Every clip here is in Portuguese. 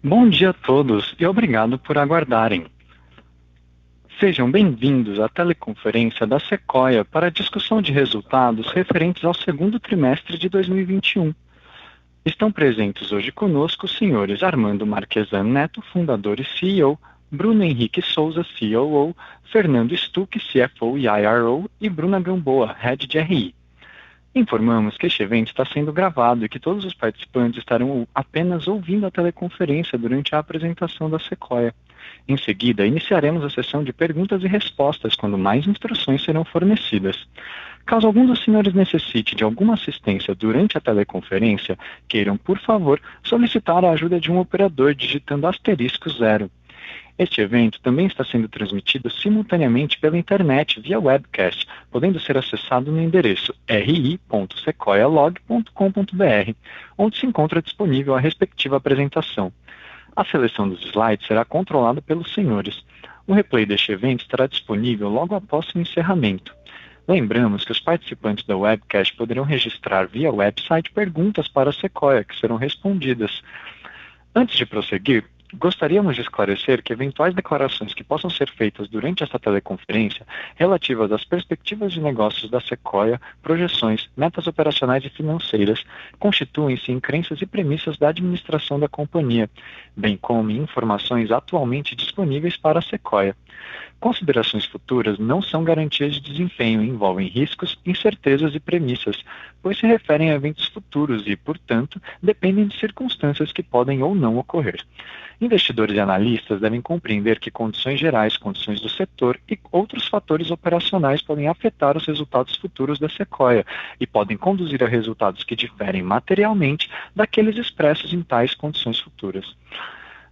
Bom dia a todos e obrigado por aguardarem. Sejam bem-vindos à teleconferência da Sequoia para a discussão de resultados referentes ao segundo trimestre de 2021. Estão presentes hoje conosco os senhores Armando Marchesan Neto, fundador e CEO, Bruno Henrique Souza, COO, Fernando Stuck, CFO e IRO, e Bruna Gamboa, Head de RI. Informamos que este evento está sendo gravado e que todos os participantes estarão apenas ouvindo a teleconferência durante a apresentação da Sequoia. Em seguida, iniciaremos a sessão de perguntas e respostas, quando mais instruções serão fornecidas. Caso algum dos senhores necessite de alguma assistência durante a teleconferência, queiram, por favor, solicitar a ajuda de um operador digitando *0. Este evento também está sendo transmitido simultaneamente pela internet via webcast, podendo ser acessado no endereço ri.sequoialog.com.br, onde se encontra disponível a respectiva apresentação. A seleção dos slides será controlada pelos senhores. O replay deste evento estará disponível logo após o encerramento. Lembramos que os participantes da webcast poderão registrar via website perguntas para a Sequoia, que serão respondidas. Antes de prosseguir, gostaríamos de esclarecer que eventuais declarações que possam ser feitas durante esta teleconferência relativas às perspectivas de negócios da Sequoia, projeções, metas operacionais e financeiras, constituem-se em crenças e premissas da administração da companhia, bem como em informações atualmente disponíveis para a Sequoia. Considerações futuras não são garantias de desempenho e envolvem riscos, incertezas e premissas, pois se referem a eventos futuros e, portanto, dependem de circunstâncias que podem ou não ocorrer. Investidores e analistas devem compreender que condições gerais, condições do setor e outros fatores operacionais podem afetar os resultados futuros da Sequoia e podem conduzir a resultados que diferem materialmente daqueles expressos em tais condições futuras.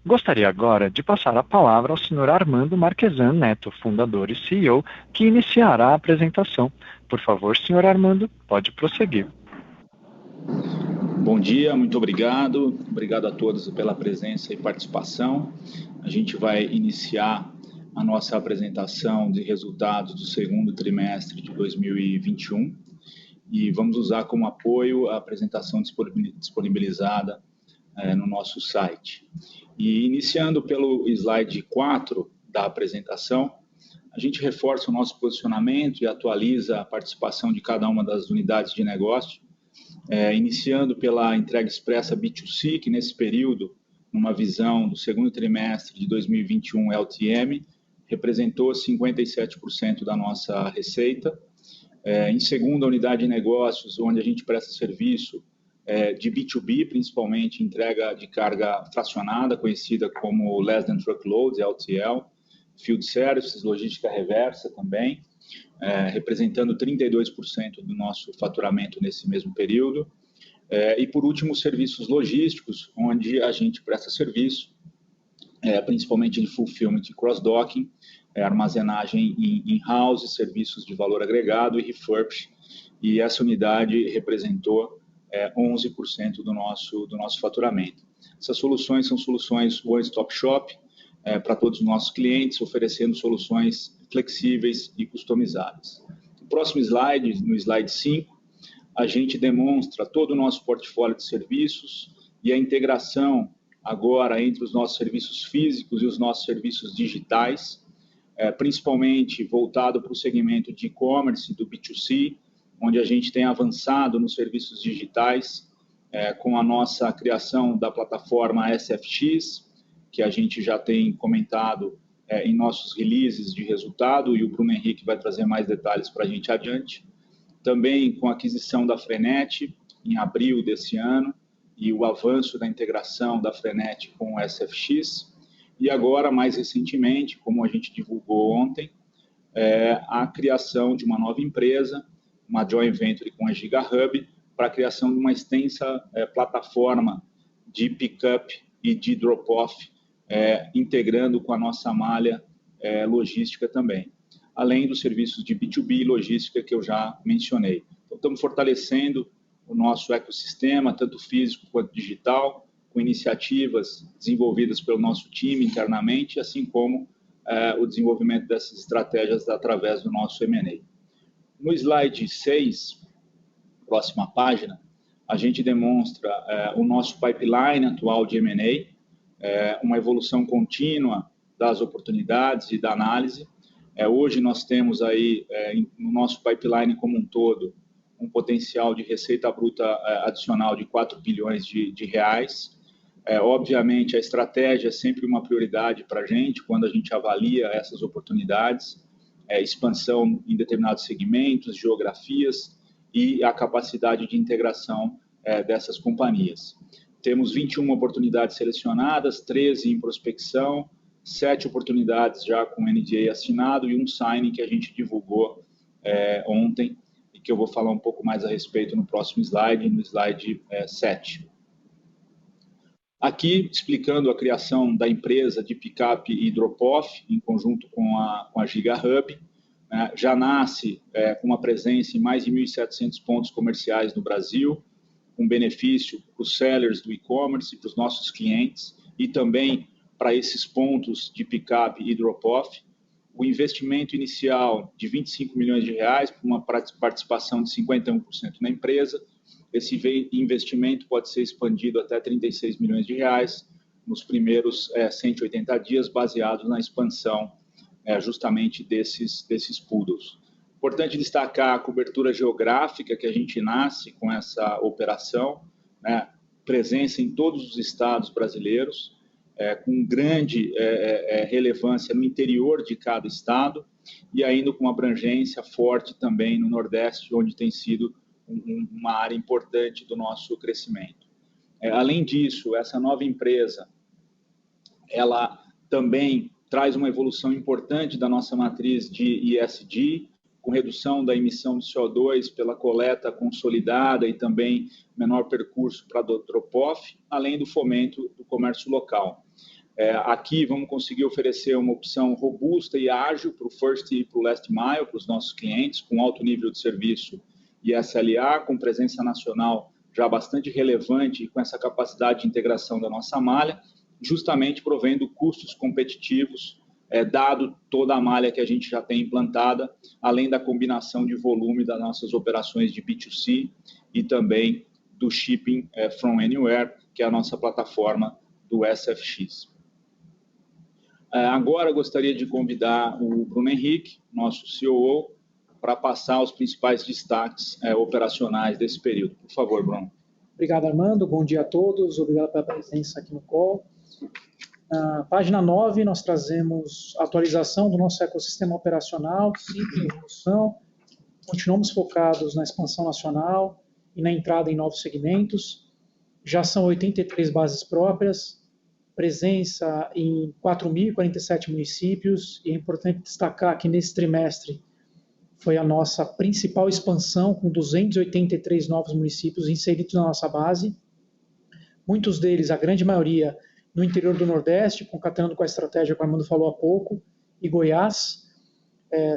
Gostaria agora de passar a palavra ao Sr. Armando Marchesan Neto, fundador e CEO, que iniciará a apresentação. Por favor, Sr. Armando, pode prosseguir. Bom dia, muito obrigado. Obrigado a todos pela presença e participação. A gente vai iniciar a nossa apresentação de resultados do segundo trimestre de 2021 e vamos usar como apoio a apresentação disponibilizada no nosso site. E iniciando pelo slide 4 da apresentação, a gente reforça o nosso posicionamento e atualiza a participação de cada uma das unidades de negócio, iniciando pela entrega expressa B2C, que nesse período, numa visão do segundo trimestre de 2021 LTM, representou 57% da nossa receita. Em segunda unidade de negócios, onde a gente presta serviço de B2B, principalmente entrega de carga fracionada, conhecida como Less Than Truckload, LTL, Field Services, logística reversa também, representando 32% do nosso faturamento nesse mesmo período. E, por último, serviços logísticos, onde a gente presta serviço, principalmente de fulfillment e cross-docking, armazenagem in-house, serviços de valor agregado e refurbish, e essa unidade representou 11% do nosso faturamento. Essas soluções são soluções one-stop shop para todos os nossos clientes, oferecendo soluções flexíveis e customizáveis. No próximo slide, no slide 5, a gente demonstra todo o nosso portfólio de serviços e a integração agora entre os nossos serviços físicos e os nossos serviços digitais, principalmente voltado para o segmento de e-commerce do B2C, onde a gente tem avançado nos serviços digitais com a nossa criação da plataforma SFX, que a gente já tem comentado em nossos releases de resultado, e o Bruno Henrique vai trazer mais detalhes para a gente adiante. Também com a aquisição da Frenet, em abril desse ano, e o avanço da integração da Frenet com o SFX. E agora, mais recentemente, como a gente divulgou ontem, a criação de uma nova empresa, uma joint venture com a GigaHub, para a criação de uma extensa plataforma de pick-up e de drop-off, integrando com a nossa malha logística também, além dos serviços de B2B e logística que eu já mencionei. Então, estamos fortalecendo o nosso ecossistema, tanto físico quanto digital, com iniciativas desenvolvidas pelo nosso time internamente, assim como o desenvolvimento dessas estratégias através do nosso M&A. No slide 6, próxima página, a gente demonstra o nosso pipeline atual de M&A, uma evolução contínua das oportunidades e da análise. Hoje nós temos aí, no nosso pipeline como um todo, um potencial de receita bruta adicional de 4 bilhões de reais. Obviamente, a estratégia é sempre uma prioridade para a gente, quando a gente avalia essas oportunidades, expansão em determinados segmentos, geografias e a capacidade de integração dessas companhias. Temos 21 oportunidades selecionadas, 13 em prospecção, 7 oportunidades já com NDA assinado e um signing que a gente divulgou ontem e que eu vou falar um pouco mais a respeito no próximo slide, no slide 7. Aqui, explicando a criação da empresa de picape e drop-off, em conjunto com a GigaHub, já nasce com uma presença em mais de 1.700 pontos comerciais no Brasil, com benefício para os sellers do e-commerce, para os nossos clientes, e também para esses pontos de picape e drop-off. O investimento inicial de 25 milhões de reais, por uma participação de 51% na empresa. Esse investimento pode ser expandido até 36 milhões de reais nos primeiros 180 dias, baseado na expansão justamente desses poodles. Importante destacar a cobertura geográfica que a gente nasce com essa operação, presença em todos os estados brasileiros, com grande relevância no interior de cada estado e ainda com uma abrangência forte também no Nordeste, onde tem sido uma área importante do nosso crescimento. Além disso, essa nova empresa, ela também traz uma evolução importante da nossa matriz de ESG, com redução da emissão de CO2 pela coleta consolidada e também menor percurso para drop-off, além do fomento do comércio local. Aqui vamos conseguir oferecer uma opção robusta e ágil para o first e para o last mile, para os nossos clientes, com alto nível de serviço e SLA, com presença nacional já bastante relevante e com essa capacidade de integração da nossa malha, justamente provendo custos competitivos, dado toda a malha que a gente já tem implantada, além da combinação de volume das nossas operações de B2C e também do Shipping from Anywhere, que é a nossa plataforma do SFX. Agora eu gostaria de convidar o Bruno Henrique, nosso COO, para passar os principais destaques operacionais desse período. Por favor, Bruno. Obrigado, Armando. Bom dia a todos. Obrigado pela presença aqui no call. Na página 9, nós trazemos a atualização do nosso ecossistema operacional, sempre em evolução. Continuamos focados na expansão nacional e na entrada em novos segmentos. Já são 83 bases próprias, presença em 4.047 municípios, e é importante destacar que nesse trimestre foi a nossa principal expansão, com 283 novos municípios inseridos na nossa base. Muitos deles, a grande maioria, no interior do Nordeste, concatenando com a estratégia que o Armando falou há pouco, e Goiás.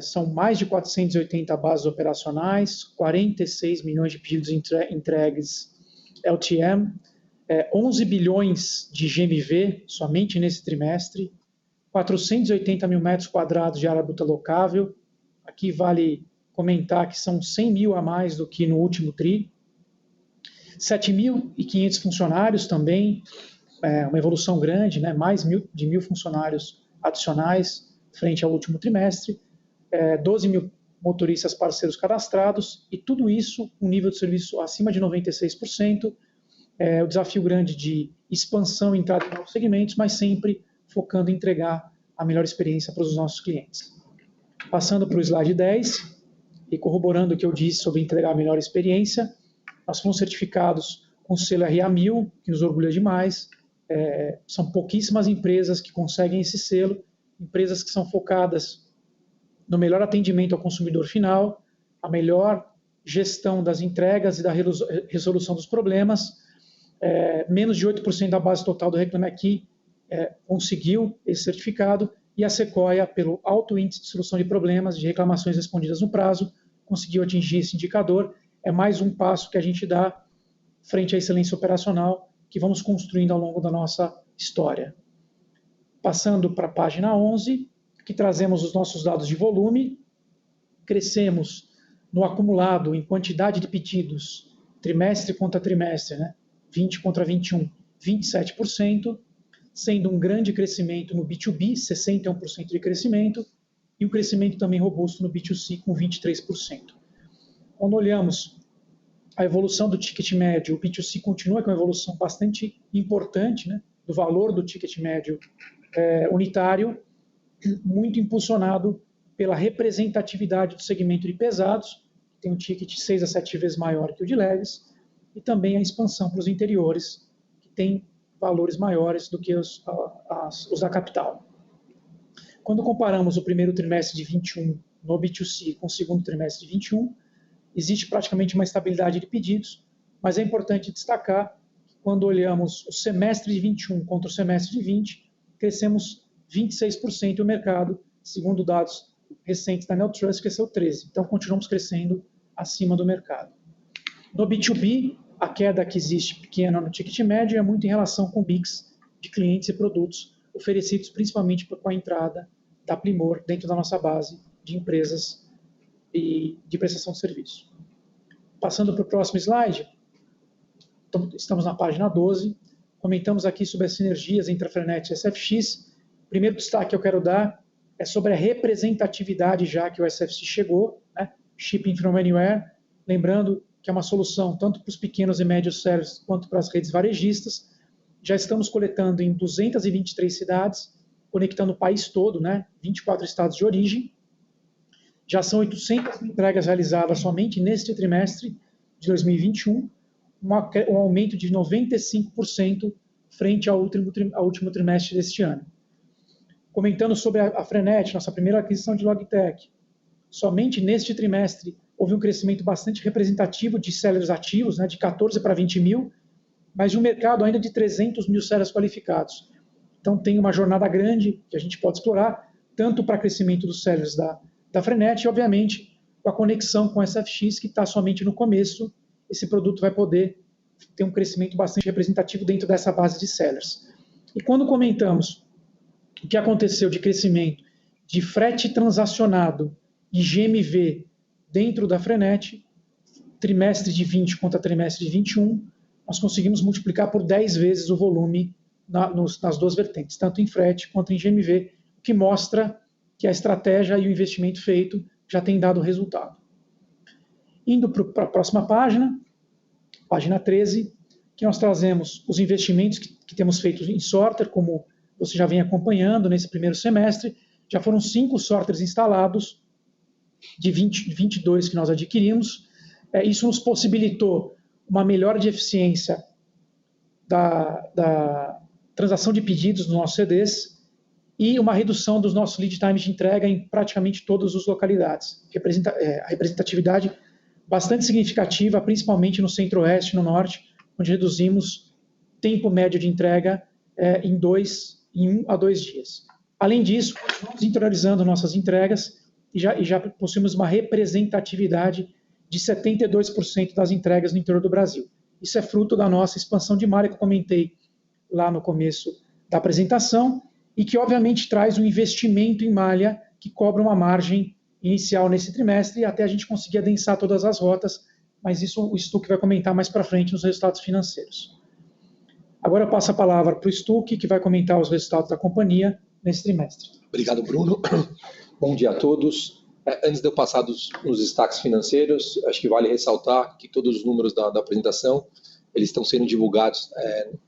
São mais de 480 bases operacionais, 46 milhões de pedidos entregues LTM, 11 bilhões de GMV somente nesse trimestre, 480 mil metros quadrados de área bruta locável. Aqui vale comentar que são 100 mil a mais do que no último TRI, 7.500 funcionários também, uma evolução grande, mais de 1.000 funcionários adicionais frente ao último trimestre, 12 mil motoristas parceiros cadastrados, e tudo isso com um nível de serviço acima de 96%, o desafio grande de expansão e entrada em novos segmentos, mas sempre focando em entregar a melhor experiência para os nossos clientes. Passando para o slide 10, e corroborando o que eu disse sobre entregar a melhor experiência, nós fomos certificados com o selo RA1000, que nos orgulha demais. São pouquíssimas empresas que conseguem esse selo, empresas que são focadas no melhor atendimento ao consumidor final, a melhor gestão das entregas e da resolução dos problemas. Menos de 8% da base total do Reclame Aqui conseguiu esse certificado, e a Sequoia, pelo alto índice de solução de problemas, de reclamações respondidas no prazo, conseguiu atingir esse indicador. É mais um passo que a gente dá frente à excelência operacional que vamos construindo ao longo da nossa história. Passando para a página 11, que trazemos os nossos dados de volume. Crescemos no acumulado em quantidade de pedidos, trimestre contra trimestre, 20 contra 21, 27%. sendo um grande crescimento no B2B, 61% de crescimento, e o crescimento também robusto no B2C, com 23%. Quando olhamos a evolução do ticket médio, o B2C continua com uma evolução bastante importante, né, do valor do ticket médio unitário, muito impulsionado pela representatividade do segmento de pesados, que tem um ticket 6 a 7 vezes maior que o de leves, e também a expansão para os interiores, que tem valores maiores do que os da capital. Quando comparamos o primeiro trimestre de 21 no B2C com o segundo trimestre de 21, existe praticamente uma estabilidade de pedidos, mas é importante destacar que quando olhamos o semestre de 21 contra o semestre de 20, crescemos 26% e o mercado, segundo dados recentes da Neotrust, cresceu 13%. Então, continuamos crescendo acima do mercado. No B2B, a queda que existe pequena no ticket médio é muito em relação com o mix de clientes e produtos oferecidos principalmente com a entrada da Primor dentro da nossa base de empresas e de prestação de serviço. Passando para o próximo slide, estamos na página 12, comentamos aqui sobre as sinergias entre a Frenet e a SFX. O primeiro destaque que eu quero dar é sobre a representatividade já que o SFX chegou, né? Shipping from Anywhere, lembrando que é uma solução tanto para os pequenos e médios serviços quanto para as redes varejistas. Já estamos coletando em 223 cidades, conectando o país todo, né? 24 estados de origem. Já são 800 entregas realizadas somente neste trimestre de 2021, um aumento de 95% frente ao último trimestre deste ano. Comentando sobre a Frenet, nossa primeira aquisição de Logitech, somente neste trimestre houve um crescimento bastante representativo de sellers ativos, né, de 14 para 20 mil, mas de um mercado ainda de 300 mil sellers qualificados. Então tem uma jornada grande que a gente pode explorar, tanto para crescimento dos sellers da Frenet e, obviamente, com a conexão com a SFX, que está somente no começo. Esse produto vai poder ter um crescimento bastante representativo dentro dessa base de sellers. E quando comentamos o que aconteceu de crescimento de frete transacionado e GMV dentro da Frenet, trimestre de 20 contra trimestre de 21, nós conseguimos multiplicar por 10 vezes o volume nas duas vertentes, tanto em frete quanto em GMV, o que mostra que a estratégia e o investimento feito já tem dado resultado. Indo para a próxima página, página 13, que nós trazemos os investimentos que temos feito em sorter, como você já vem acompanhando nesse primeiro semestre. Já foram 5 sorters instalados, de 22 que nós adquirimos. Isso nos possibilitou uma melhora de eficiência da transação de pedidos nos nossos CDs e uma redução dos nossos lead times de entrega em praticamente todas as localidades. A representatividade bastante significativa, principalmente no centro-oeste e no norte, onde reduzimos tempo médio de entrega em 1 a 2 dias. Além disso, continuamos interiorizando nossas entregas e já possuímos uma representatividade de 72% das entregas no interior do Brasil. Isso é fruto da nossa expansão de malha que eu comentei lá no começo da apresentação e que, obviamente, traz um investimento em malha que cobra uma margem inicial nesse trimestre e até a gente conseguir adensar todas as rotas, mas isso o Stuck vai comentar mais para frente nos resultados financeiros. Agora eu passo a palavra para o Stuck, que vai comentar os resultados da companhia nesse trimestre. Obrigado, Bruno. Bom dia a todos. Antes de eu passar nos destaques financeiros, acho que vale ressaltar que todos os números da apresentação eles estão sendo divulgados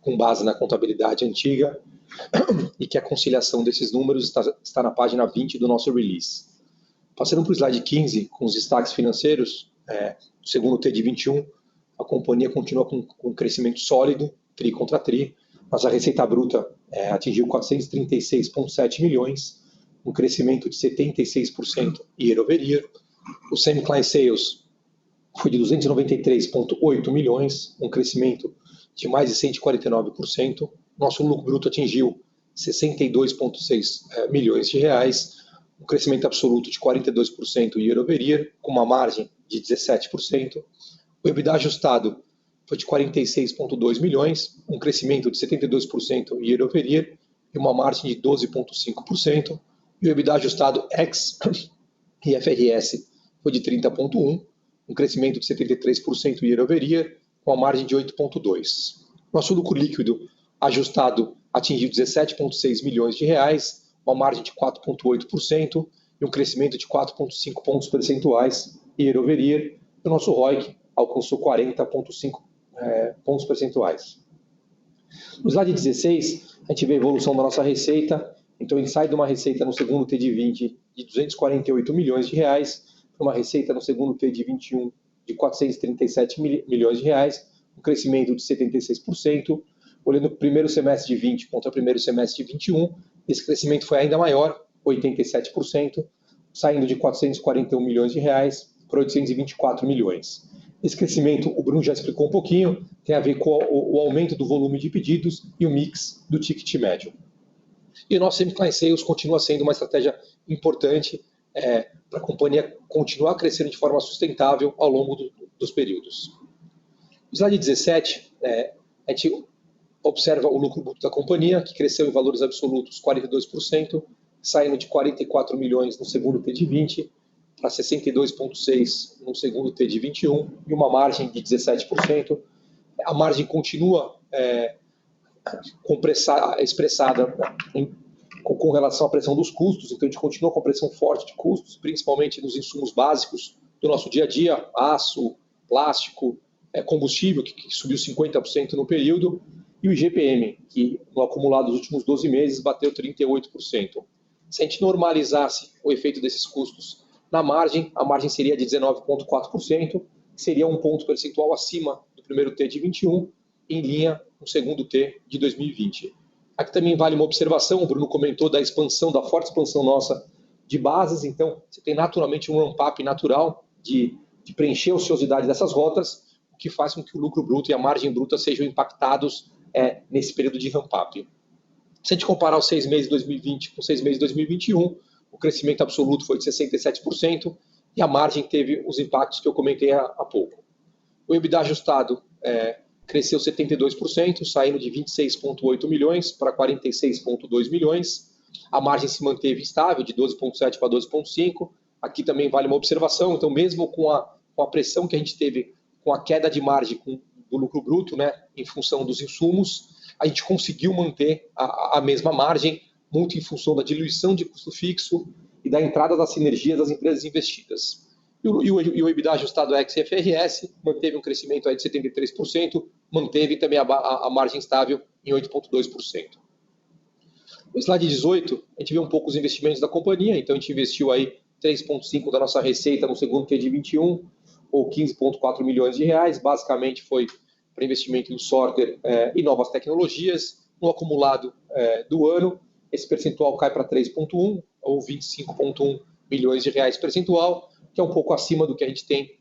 com base na contabilidade antiga e que a conciliação desses números está na página 20 do nosso release. Passando para o slide 15, com os destaques financeiros, do segundo T de 21, a companhia continua com um crescimento sólido, tri contra tri, mas a receita bruta atingiu 436,7 milhões, um crescimento de 76% year over year. O semi-client sales foi de 293,8 milhões, um crescimento de mais de 149%. Nosso lucro bruto atingiu 62,6 milhões de reais, um crescimento absoluto de 42% year over year, com uma margem de 17%. O EBITDA ajustado foi de 46,2 milhões, um crescimento de 72% year over year e uma margem de 12,5%. E o EBITDA ajustado ex IFRS foi de 30,1, um crescimento de 73% year over year, com a margem de 8,2%. Nosso lucro líquido ajustado atingiu 17,6 milhões de reais, uma margem de 4,8% e um crescimento de 4,5 pontos percentuais year over year. O nosso ROIC alcançou 40,5 pontos percentuais. No slide 16, a gente vê a evolução da nossa receita. Então, a gente sai de uma receita no segundo T de 20 de 248 milhões de reais para uma receita no segundo T de 21 de 437 milhões de reais, um crescimento de 76%. Olhando o primeiro semestre de 20 contra o primeiro semestre de 21, esse crescimento foi ainda maior, 87%, saindo de 441 milhões de reais para 824 milhões. Esse crescimento, o Bruno já explicou um pouquinho, tem a ver com o aumento do volume de pedidos e o mix do ticket médio. E o nosso Semi-Client Sales continua sendo uma estratégia importante para a companhia continuar crescendo de forma sustentável ao longo dos períodos. No slide 17, a gente observa o lucro bruto da companhia, que cresceu em valores absolutos 42%, saindo de 44 milhões no segundo T de 20 para 62,6 no segundo T de 21 e uma margem de 17%. A margem continua expressada com relação à pressão dos custos, então a gente continua com pressão forte de custos, principalmente nos insumos básicos do nosso dia a dia, aço, plástico, combustível, que subiu 50% no período, e o IGPM, que no acumulado dos últimos 12 meses bateu 38%. Se a gente normalizasse o efeito desses custos na margem, a margem seria de 19,4%, que seria um ponto percentual acima do primeiro T de 21, em linha com o segundo T de 2020. Aqui também vale uma observação, o Bruno comentou da forte expansão nossa de bases, então você tem naturalmente um ramp-up natural de preencher a ociosidade dessas rotas, o que faz com que o lucro bruto e a margem bruta sejam impactados nesse período de ramp-up. Se a gente comparar os 6 meses de 2020 com os 6 meses de 2021, o crescimento absoluto foi de 67% e a margem teve os impactos que eu comentei há pouco. O EBITDA ajustado cresceu 72%, saindo de 26,8 milhões para 46,2 milhões. A margem se manteve estável, de 12,7 para 12,5. Aqui também vale uma observação, então mesmo com a pressão que a gente teve com a queda de margem do lucro bruto, em função dos insumos, a gente conseguiu manter a mesma margem, muito em função da diluição de custo fixo e da entrada das sinergias das empresas investidas. E o EBITDA ajustado ex-IFRS manteve um crescimento de 73%, manteve também a margem estável em 8,2%. No slide 18, a gente vê um pouco os investimentos da companhia, então a gente investiu aí 3,5% da nossa receita no segundo T de 21, ou 15,4 milhões de reais, basicamente foi para investimento em sorter e novas tecnologias. No acumulado do ano, esse percentual cai para 3,1, ou 25,1 milhões de reais percentual, que é um pouco acima do que a gente tem,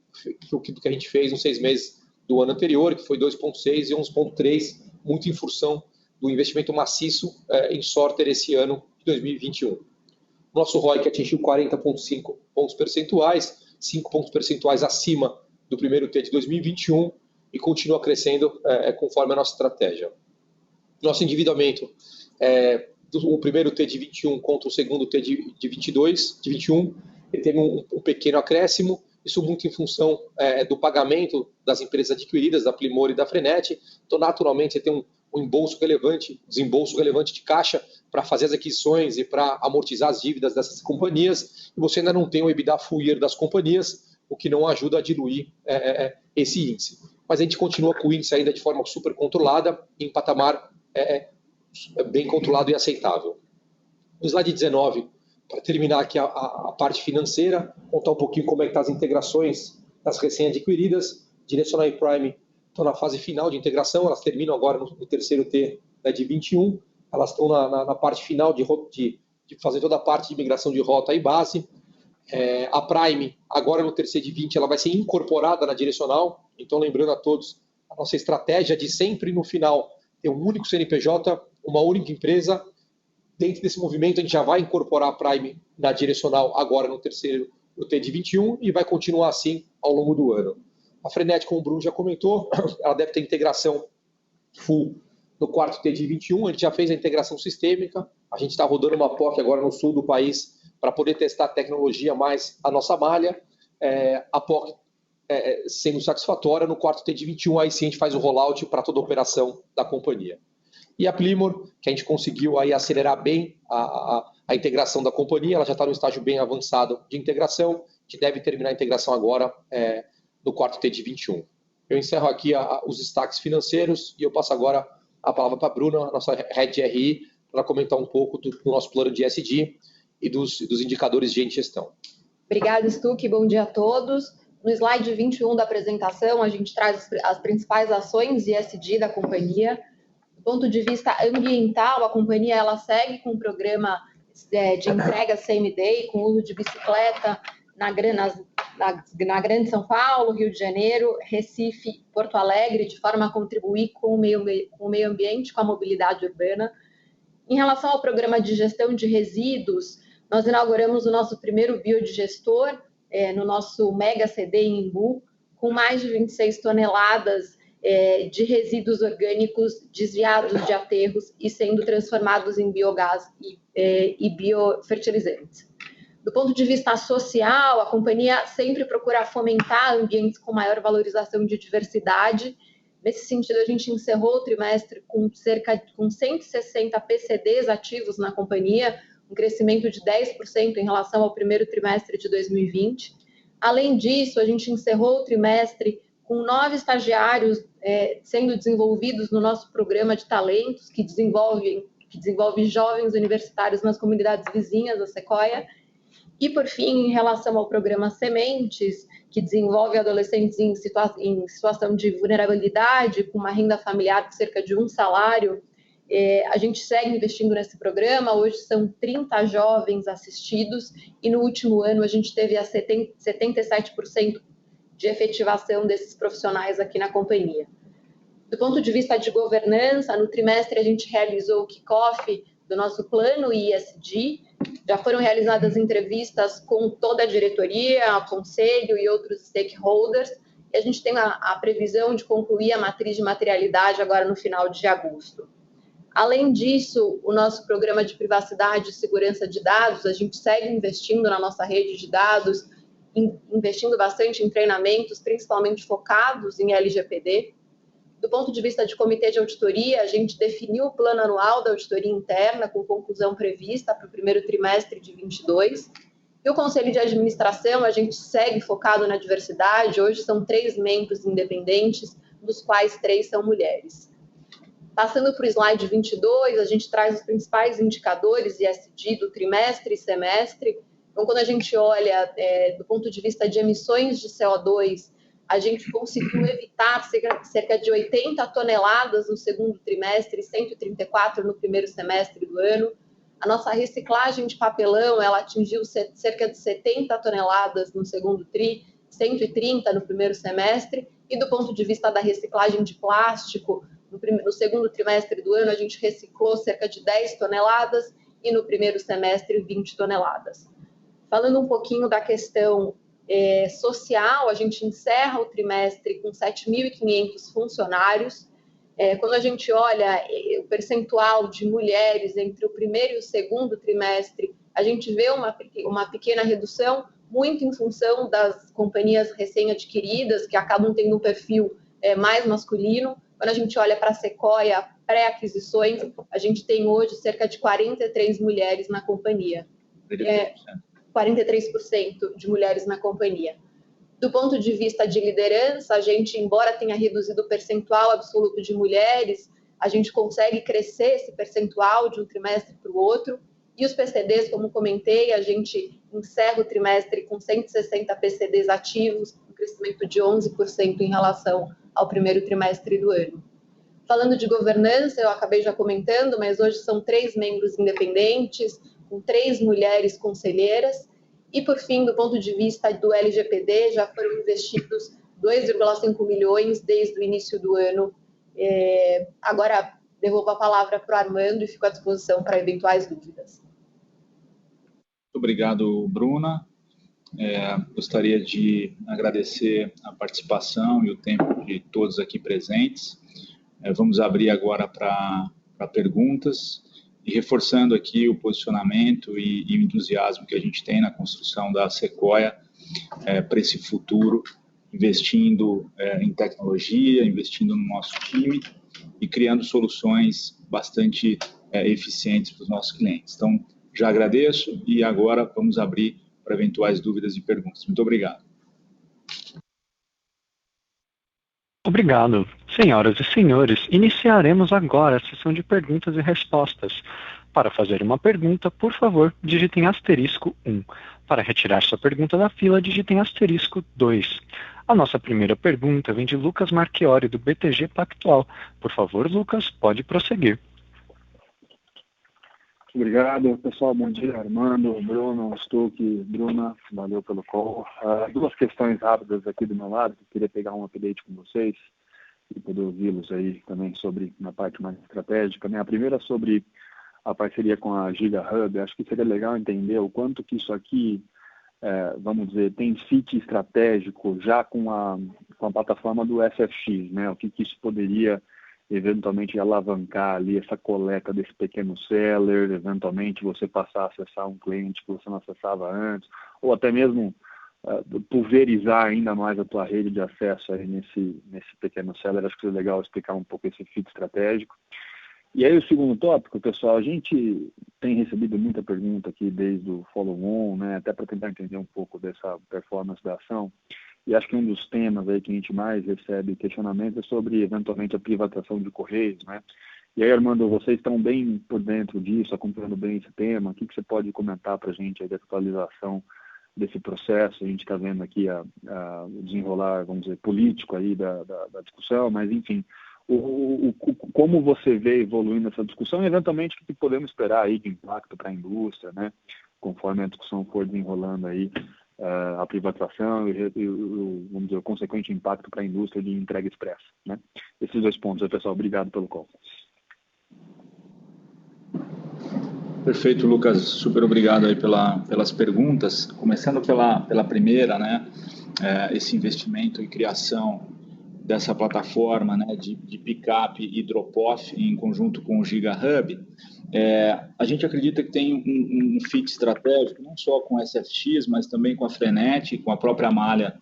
do que a gente fez nos 6 meses do ano anterior, que foi 2,6 e 11,3, muito em função do investimento maciço em sorter esse ano de 2021. Nosso ROIC atingiu 40,5 pontos percentuais, 5 pontos percentuais acima do primeiro T de 2021 e continua crescendo conforme a nossa estratégia. Nosso endividamento, o primeiro T de 21 contra o segundo T de 21, ele teve um pequeno acréscimo, isso muito em função do pagamento das empresas adquiridas, da Plimor e da Frenet. Então, naturalmente, você tem um desembolso relevante de caixa para fazer as aquisições e para amortizar as dívidas dessas companhias, e você ainda não tem o EBITDA full year das companhias, o que não ajuda a diluir esse índice. Mas a gente continua com o índice ainda de forma super controlada, em patamar bem controlado e aceitável. No slide 19, para terminar aqui a parte financeira, contar um pouquinho como é que estão as integrações das recém-adquiridas. Direcional e Prime estão na fase final de integração, elas terminam agora no terceiro T de 21, elas estão na parte final de fazer toda a parte de migração de rota e base. A Prime, agora no terceiro de 20, ela vai ser incorporada na Direcional, então lembrando a todos, a nossa estratégia de sempre no final ter um único CNPJ, uma única empresa. Dentro desse movimento, a gente já vai incorporar a Prime na Direcional agora no terceiro T de 21 e vai continuar assim ao longo do ano. A Frenet, como o Bruno já comentou, ela deve ter integração full no quarto T de 21, a gente já fez a integração sistêmica, a gente está rodando uma POC agora no sul do país para poder testar a tecnologia mais a nossa malha. A POC sendo satisfatória, no quarto T de 21, aí sim a gente faz o rollout para toda a operação da companhia. E a Plymouth, que a gente conseguiu aí acelerar bem a integração da companhia, ela já está no estágio bem avançado de integração, que deve terminar a integração agora no quarto TRI de 21. Eu encerro aqui os destaques financeiros e eu passo agora a palavra para a Bruna, nossa Head de RI, para comentar um pouco do nosso plano de ESG e dos indicadores de gestão. Obrigada, Stuck. Bom dia a todos. No slide 21 da apresentação, a gente traz as principais ações de ESG da companhia. Do ponto de vista ambiental, a companhia ela segue com um programa de entrega same-day, com uso de bicicleta na Grande São Paulo, Rio de Janeiro, Recife, Porto Alegre, de forma a contribuir com o meio ambiente, com a mobilidade urbana. Em relação ao programa de gestão de resíduos, nós inauguramos o nosso primeiro biodigestor no nosso Mega CD em Embu, com mais de 26 toneladas de resíduos orgânicos desviados de aterros e sendo transformados em biogás e biofertilizantes. Do ponto de vista social, a companhia sempre procura fomentar ambientes com maior valorização de diversidade. Nesse sentido, a gente encerrou o trimestre com 160 PCDs ativos na companhia, um crescimento de 10% em relação ao primeiro trimestre de 2020. Além disso, a gente encerrou o trimestre com 9 estagiários sendo desenvolvidos no nosso programa de talentos, que desenvolve jovens universitários nas comunidades vizinhas da Sequoia. E, por fim, em relação ao programa Sementes, que desenvolve adolescentes em situação de vulnerabilidade, com uma renda familiar de cerca de um salário, a gente segue investindo nesse programa. Hoje são 30 jovens assistidos e no último ano a gente teve 77% de efetivação desses profissionais aqui na companhia. Do ponto de vista de governança, no trimestre a gente realizou o kickoff do nosso plano ESG. Já foram realizadas entrevistas com toda a diretoria, conselho e outros stakeholders, e a gente tem a previsão de concluir a matriz de materialidade agora no final de agosto. Além disso, o nosso programa de privacidade e segurança de dados, a gente segue investindo na nossa rede de dados, investindo bastante em treinamentos, principalmente focados em LGPD. Do ponto de vista de comitê de auditoria, a gente definiu o plano anual da auditoria interna, com conclusão prevista para o primeiro trimestre de 2022. E o conselho de administração, a gente segue focado na diversidade. Hoje são 3 membros independentes, dos quais 3 são mulheres. Passando para o slide 22, a gente traz os principais indicadores ESG do trimestre e semestre. Então, quando a gente olha do ponto de vista de emissões de CO2, a gente conseguiu evitar cerca de 80 toneladas no segundo trimestre e 134 no primeiro semestre do ano. A nossa reciclagem de papelão, ela atingiu cerca de 70 toneladas no segundo tri, 130 no primeiro semestre. E do ponto de vista da reciclagem de plástico, no segundo trimestre do ano, a gente reciclou cerca de 10 toneladas e no primeiro semestre, 20 toneladas. Falando um pouquinho da questão social, a gente encerra o trimestre com 7.500 funcionários. Quando a gente olha o percentual de mulheres entre o primeiro e o segundo trimestre, a gente vê uma pequena redução, muito em função das companhias recém-adquiridas, que acabam tendo um perfil mais masculino. Quando a gente olha para a Sequoia pré-aquisições, a gente tem hoje cerca de 43 mulheres na companhia. 43% de mulheres na companhia. Do ponto de vista de liderança, a gente, embora tenha reduzido o percentual absoluto de mulheres, a gente consegue crescer esse percentual de um trimestre para o outro. E os PCDs, como comentei, a gente encerra o trimestre com 160 PCDs ativos, um crescimento de 11% em relação ao primeiro trimestre do ano. Falando de governança, eu acabei já comentando, mas hoje são 3 membros independentes, com 3 mulheres conselheiras. E, por fim, do ponto de vista do LGPD, já foram investidos 2,5 milhões desde o início do ano. Agora, devolvo a palavra para o Armando e fico à disposição para eventuais dúvidas. Muito obrigado, Bruna. Gostaria de agradecer a participação e o tempo de todos aqui presentes. Vamos abrir agora para perguntas. E reforçando aqui o posicionamento e o entusiasmo que a gente tem na construção da Sequoia para esse futuro, investindo em tecnologia, investindo no nosso time e criando soluções bastante eficientes para os nossos clientes. Então, já agradeço e agora vamos abrir para eventuais dúvidas e perguntas. Muito obrigado. Obrigado. Senhoras e senhores, iniciaremos agora a sessão de perguntas e respostas. Para fazer uma pergunta, por favor, digitem *1. Para retirar sua pergunta da fila, digitem *2. A nossa primeira pergunta vem de Lucas Marchiori, do BTG Pactual. Por favor, Lucas, pode prosseguir. Obrigado, pessoal. Bom dia, Armando, Bruno, Stuck, Bruna. Valeu pelo call. Duas questões rápidas aqui do meu lado, que eu queria pegar um update com vocês e poder ouvi-los aí também sobre uma parte mais estratégica. A primeira sobre a parceria com a GigaHub. Acho que seria legal entender o quanto que isso aqui, vamos dizer, tem fit estratégico já com a plataforma do SFX, né? O que isso poderia eventualmente alavancar ali essa coleta desse pequeno seller, eventualmente você passar a acessar um cliente que você não acessava antes, ou até mesmo pulverizar ainda mais a tua rede de acesso aí nesse pequeno seller. Acho que é legal explicar um pouco esse fit estratégico. E aí o segundo tópico, pessoal, a gente tem recebido muita pergunta aqui desde o follow-on, né, até para tentar entender um pouco dessa performance da ação. E acho que um dos temas aí que a gente mais recebe questionamento é sobre, eventualmente, a privatização de Correios, né? E aí, Armando, vocês estão bem por dentro disso, acompanhando bem esse tema. O que você pode comentar para a gente aí da atualização desse processo? A gente está vendo aqui o desenrolar, vamos dizer, político aí da discussão, mas, enfim, como você vê evoluindo essa discussão e, eventualmente, o que podemos esperar aí de impacto para a indústria, né? Conforme a discussão for desenrolando aí, a privatização e vamos dizer, o consequente impacto para a indústria de entrega expressa, né? Esses dois pontos aí, pessoal. Obrigado pelo call. Perfeito, Lucas. Super obrigado aí pelas perguntas. Começando pela primeira, né? Esse investimento e criação dessa plataforma, né, de pick-up e drop-off em conjunto com o GigaHub. A gente acredita que tem um fit estratégico, não só com a SFX, mas também com a Frenet, com a própria malha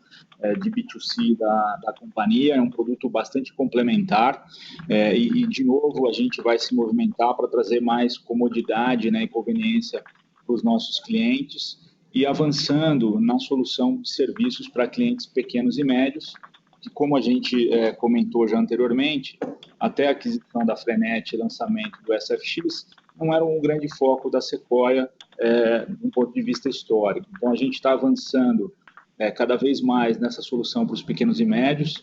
de B2C da companhia. É um produto bastante complementar e, de novo, a gente vai se movimentar para trazer mais comodidade, né, e conveniência para os nossos clientes e avançando na solução de serviços para clientes pequenos e médios, que, como a gente comentou já anteriormente, até a aquisição da Frenet e lançamento do SFX, não era um grande foco da Sequoia do ponto de vista histórico. Então, a gente está avançando cada vez mais nessa solução para os pequenos e médios.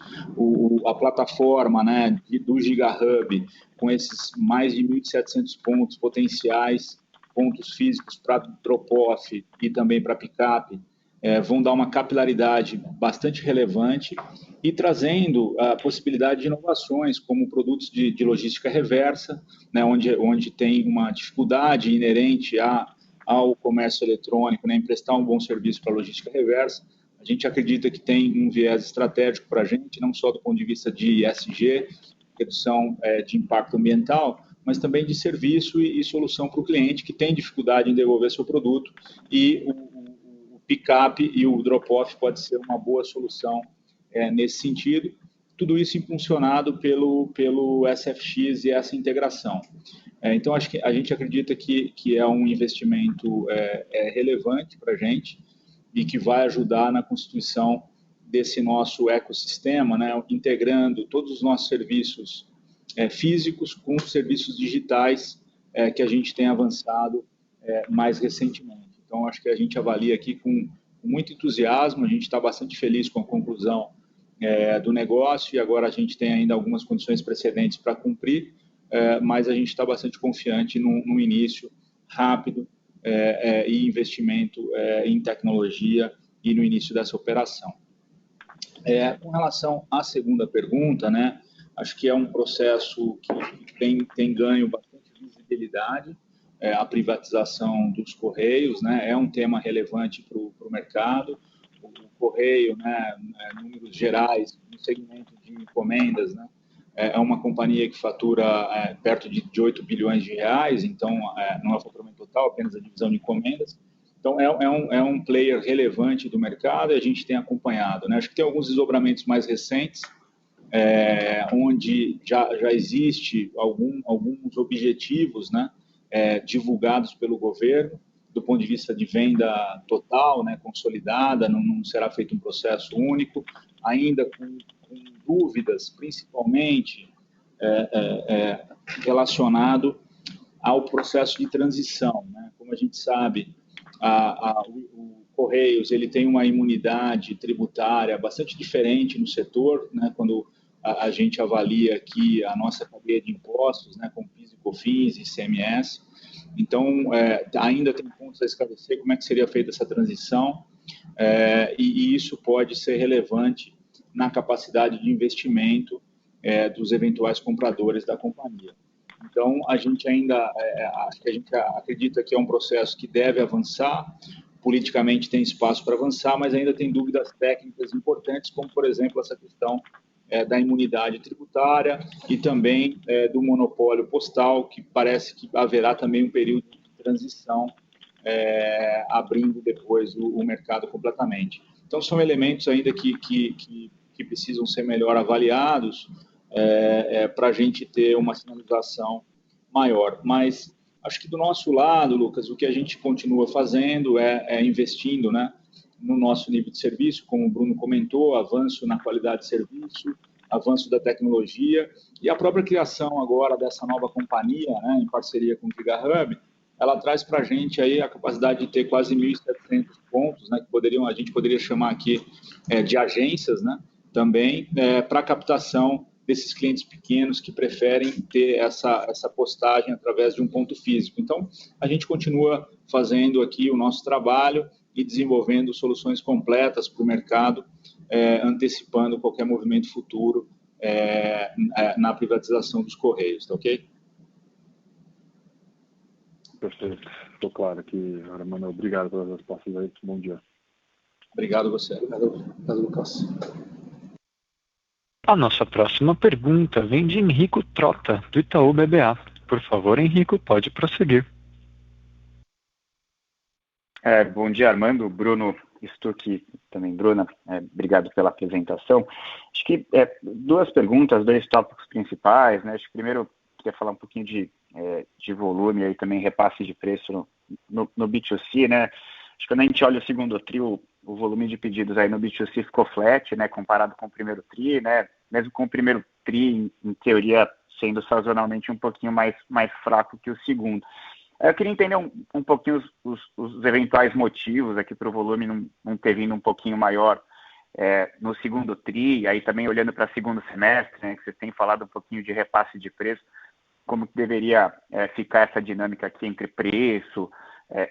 A plataforma, né, do GigaHub, com esses mais de 1.700 pontos potenciais, pontos físicos para drop-off e também para pick-up, vão dar uma capilaridade bastante relevante e trazendo a possibilidade de inovações, como produtos de logística reversa, né, onde tem uma dificuldade inerente ao comércio eletrônico, né, em prestar um bom serviço para a logística reversa. A gente acredita que tem um viés estratégico para a gente, não só do ponto de vista de ESG, redução de impacto ambiental, mas também de serviço e solução para o cliente que tem dificuldade em devolver seu produto, e o pick-up e o drop-off pode ser uma boa solução nesse sentido. Tudo isso impulsionado pelo SFX e essa integração. Então, acho que a gente acredita que é um investimento relevante para a gente e que vai ajudar na constituição desse nosso ecossistema, né, integrando todos os nossos serviços físicos com os serviços digitais que a gente tem avançado mais recentemente. Então, acho que a gente avalia aqui com muito entusiasmo. A gente está bastante feliz com a conclusão do negócio e agora a gente tem ainda algumas condições precedentes para cumprir, mas a gente está bastante confiante no início rápido e investimento em tecnologia e no início dessa operação. Com relação à segunda pergunta, né, acho que é um processo que tem ganho bastante visibilidade. A privatização dos Correios, né, é um tema relevante para o mercado. O Correio, né, números gerais, no segmento de encomendas, né, é uma companhia que fatura perto de 8 bilhões de reais, então não é o faturamento total, apenas a divisão de encomendas. Então, é um player relevante do mercado e a gente tem acompanhado, né? Acho que tem alguns desdobramentos mais recentes onde já existe alguns objetivos, né, divulgados pelo governo, do ponto de vista de venda total, né, consolidada, não será feito um processo único, ainda com dúvidas, principalmente relacionado ao processo de transição, né? Como a gente sabe, o Correios ele tem uma imunidade tributária bastante diferente no setor, né? Quando a gente avalia aqui a nossa cadeia de impostos, né, com PIS e COFINS e ICMS. Então, ainda tem pontos a esclarecer como é que seria feita essa transição, e isso pode ser relevante na capacidade de investimento dos eventuais compradores da companhia. Então, a gente acredita que é um processo que deve avançar, politicamente tem espaço para avançar, mas ainda tem dúvidas técnicas importantes, como, por exemplo, essa questão da imunidade tributária e também do monopólio postal, que parece que haverá também um período de transição, abrindo depois o mercado completamente. Então, são elementos ainda que precisam ser melhor avaliados para a gente ter uma sinalização maior. Mas acho que do nosso lado, Lucas, o que a gente continua fazendo é investindo, né, no nosso nível de serviço, como o Bruno comentou, avanço na qualidade de serviço, avanço da tecnologia e a própria criação agora dessa nova companhia, né, em parceria com o GigaHub, ela traz para a gente aí a capacidade de ter quase 1.700 pontos, né, que a gente poderia chamar aqui de agências, né, também para captação desses clientes pequenos que preferem ter essa postagem através de um ponto físico. Então, a gente continua fazendo aqui o nosso trabalho e desenvolvendo soluções completas para o mercado, antecipando qualquer movimento futuro na privatização dos Correios, tá ok? Perfeito. Estou claro aqui, Armando. Obrigado pelas respostas aí. Bom dia. Obrigado a você. Obrigado, Lucas. A nossa próxima pergunta vem de Henrico Trota, do Itaú BBA. Por favor, Henrico, pode prosseguir. Bom dia, Armando, Bruno, Stuck, também Bruna, obrigado pela apresentação. Acho que duas perguntas, dois tópicos principais, né? Acho que primeiro queria falar um pouquinho de volume e também repasse de preço no B2C, né? Acho que quando a gente olha o segundo tri, o volume de pedidos aí no B2C ficou flat, né, comparado com o primeiro tri, né? Mesmo com o primeiro tri, em teoria, sendo sazonalmente um pouquinho mais fraco que o segundo. Eu queria entender um pouquinho os eventuais motivos aqui para o volume não ter vindo um pouquinho maior no segundo tri, aí também olhando para o segundo semestre, né, que vocês têm falado um pouquinho de repasse de preço, como que deveria ficar essa dinâmica aqui entre preço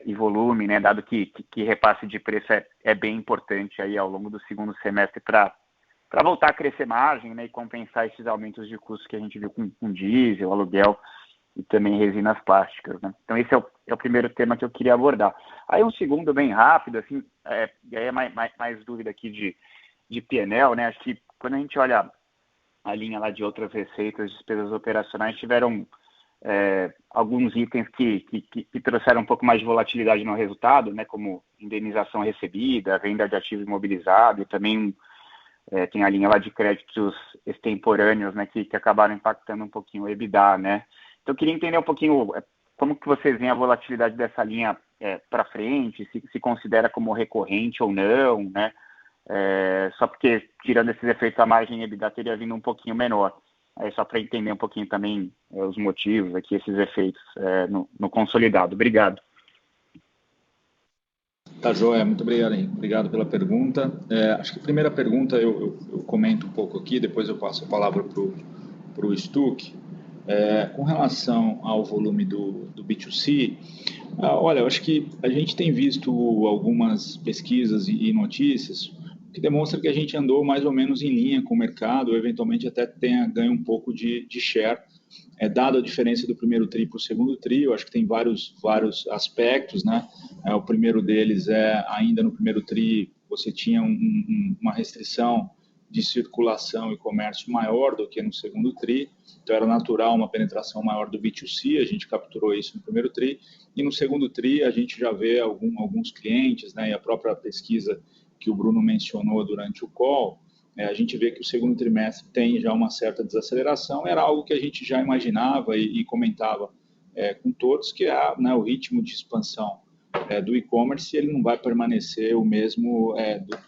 e volume, né, dado que repasse de preço é bem importante aí ao longo do segundo semestre para voltar a crescer margem, né, e compensar esses aumentos de custos que a gente viu com diesel, aluguel e também resinas plásticas, né? Então esse é o primeiro tema que eu queria abordar. Aí um segundo bem rápido, assim, e aí é mais dúvida aqui de P&L, né? Acho que quando a gente olha a linha lá de outras receitas, despesas operacionais, tiveram alguns itens que trouxeram um pouco mais de volatilidade no resultado, né? Como indenização recebida, venda de ativo imobilizado e também tem a linha lá de créditos extemporâneos, né? Que acabaram impactando um pouquinho o EBITDA, né? Então, eu queria entender um pouquinho como que vocês veem a volatilidade dessa linha para frente, se considera como recorrente ou não, né? Só porque, tirando esses efeitos, a margem EBITDA teria vindo um pouquinho menor. Só para entender um pouquinho também os motivos aqui, esses efeitos no consolidado. Obrigado. Tá, joia. Muito obrigado, Henrique. Obrigado pela pergunta. Acho que a primeira pergunta eu comento um pouco aqui, depois eu passo a palavra para o Stuck. Com relação ao volume do B2C, olha, eu acho que a gente tem visto algumas pesquisas e notícias que demonstram que a gente andou mais ou menos em linha com o mercado, ou eventualmente até tenha ganho um pouco de share, dado a diferença do primeiro tri para o segundo tri. Eu acho que tem vários aspectos, né? O primeiro deles ainda no primeiro tri, você tinha uma restrição de circulação e comércio maior do que no segundo tri, então era natural uma penetração maior do B2C, a gente capturou isso no primeiro tri, e no segundo tri a gente já vê alguns clientes, né, e a própria pesquisa que o Bruno mencionou durante o call, a gente vê que o segundo trimestre tem já uma certa desaceleração. Era algo que a gente já imaginava e comentava com todos, que é o ritmo de expansão do e-commerce, ele não vai permanecer o mesmo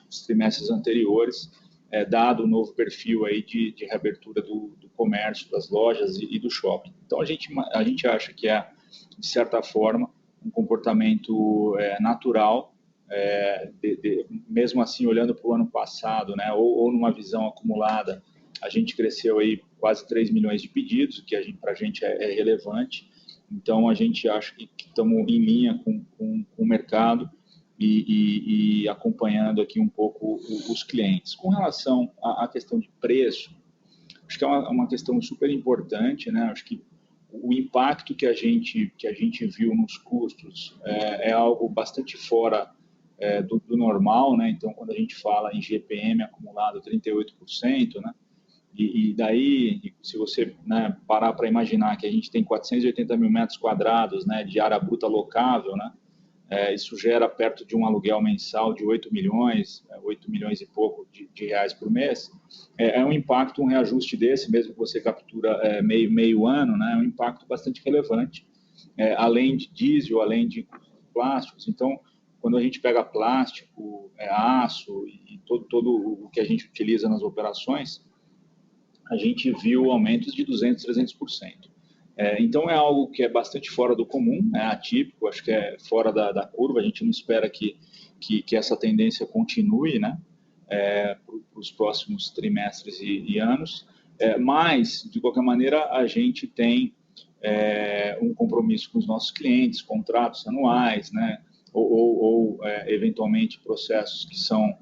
dos trimestres anteriores, dado o novo perfil aí de reabertura do comércio, das lojas e do shopping. Então, a gente acha que de certa forma, um comportamento natural, mesmo assim, olhando para o ano passado, né, ou numa visão acumulada, a gente cresceu aí quase 3 milhões de pedidos, o que para a gente é relevante. Então, a gente acha que estamos em linha com o mercado e acompanhando aqui um pouco os clientes. Com relação à questão de preço, acho que é uma questão super importante, né? Acho que o impacto que a gente viu nos custos é algo bastante fora do normal, né? Então, quando a gente fala em GPM acumulado 38%, né? E daí, se você parar para imaginar que a gente tem 480 mil metros quadrados, né, de área bruta locável, né, isso gera perto de um aluguel mensal de 8 milhões e pouco de reais por mês, um impacto, um reajuste desse, mesmo que você captura meio ano, né, é um impacto bastante relevante, além de diesel, além de plásticos. Então, quando a gente pega plástico, aço e todo o que a gente utiliza nas operações, a gente viu aumentos de 200%, 300%. Então, é algo que é bastante fora do comum, atípico, acho que é fora da curva, a gente não espera que essa tendência continue, né, para os próximos trimestres e anos, mas, de qualquer maneira, a gente tem um compromisso com os nossos clientes, contratos anuais, né, ou eventualmente, processos que são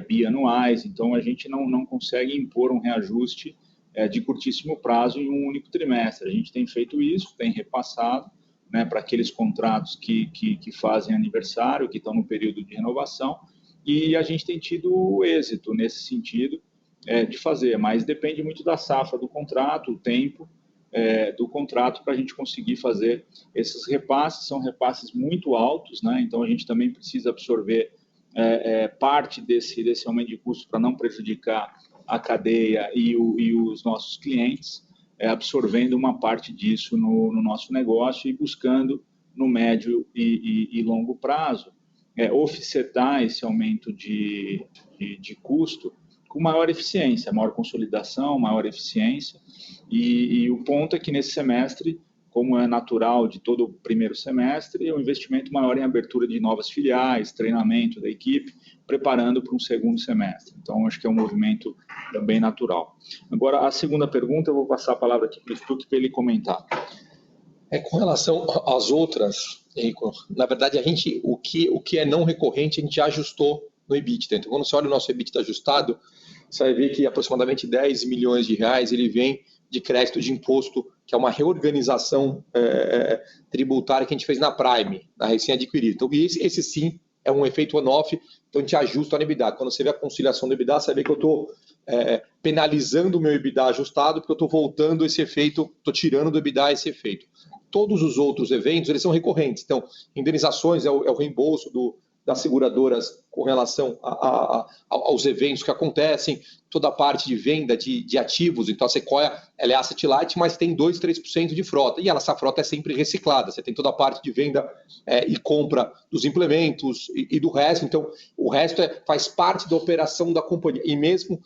bianuais, então a gente não consegue impor um reajuste de curtíssimo prazo em um único trimestre. A gente tem feito isso, tem repassado, né, para aqueles contratos que fazem aniversário, que estão no período de renovação, e a gente tem tido êxito nesse sentido de fazer, mas depende muito da safra do contrato, o tempo do contrato para a gente conseguir fazer esses repasses. São repasses muito altos, né, então a gente também precisa absorver parte desse aumento de custo para não prejudicar a cadeia e os nossos clientes, absorvendo uma parte disso no nosso negócio e buscando, no médio e longo prazo, offsetar esse aumento de custo com maior eficiência, maior consolidação, maior eficiência. E o ponto é que nesse semestre, como é natural de todo o primeiro semestre, é um investimento maior em abertura de novas filiais, treinamento da equipe, preparando para um segundo semestre. Então, acho que é um movimento também natural. Agora, a segunda pergunta, eu vou passar a palavra aqui para o Stuck para ele comentar. Com relação às outras, Henrico, na verdade, o que é não recorrente, a gente já ajustou no EBITDA. Então, quando você olha o nosso EBITDA ajustado, você vai ver que aproximadamente 10 milhões de reais ele vem de crédito de imposto, que é uma reorganização tributária que a gente fez na Prime, na recém-adquirida. Então, esse sim é um efeito on-off, então a gente ajusta o EBITDA. Quando você vê a conciliação do EBITDA, você vê que eu estou penalizando o meu EBITDA ajustado, porque eu estou voltando esse efeito, estou tirando do EBITDA esse efeito. Todos os outros eventos, eles são recorrentes. Então, indenizações é o reembolso das seguradoras com relação aos eventos que acontecem, toda a parte de venda de ativos. Então, a Sequoia ela é asset light, mas tem 2%, 3% de frota. E essa frota é sempre reciclada. Você tem toda a parte de venda e compra dos implementos e do resto. Então, o resto faz parte da operação da companhia. E mesmo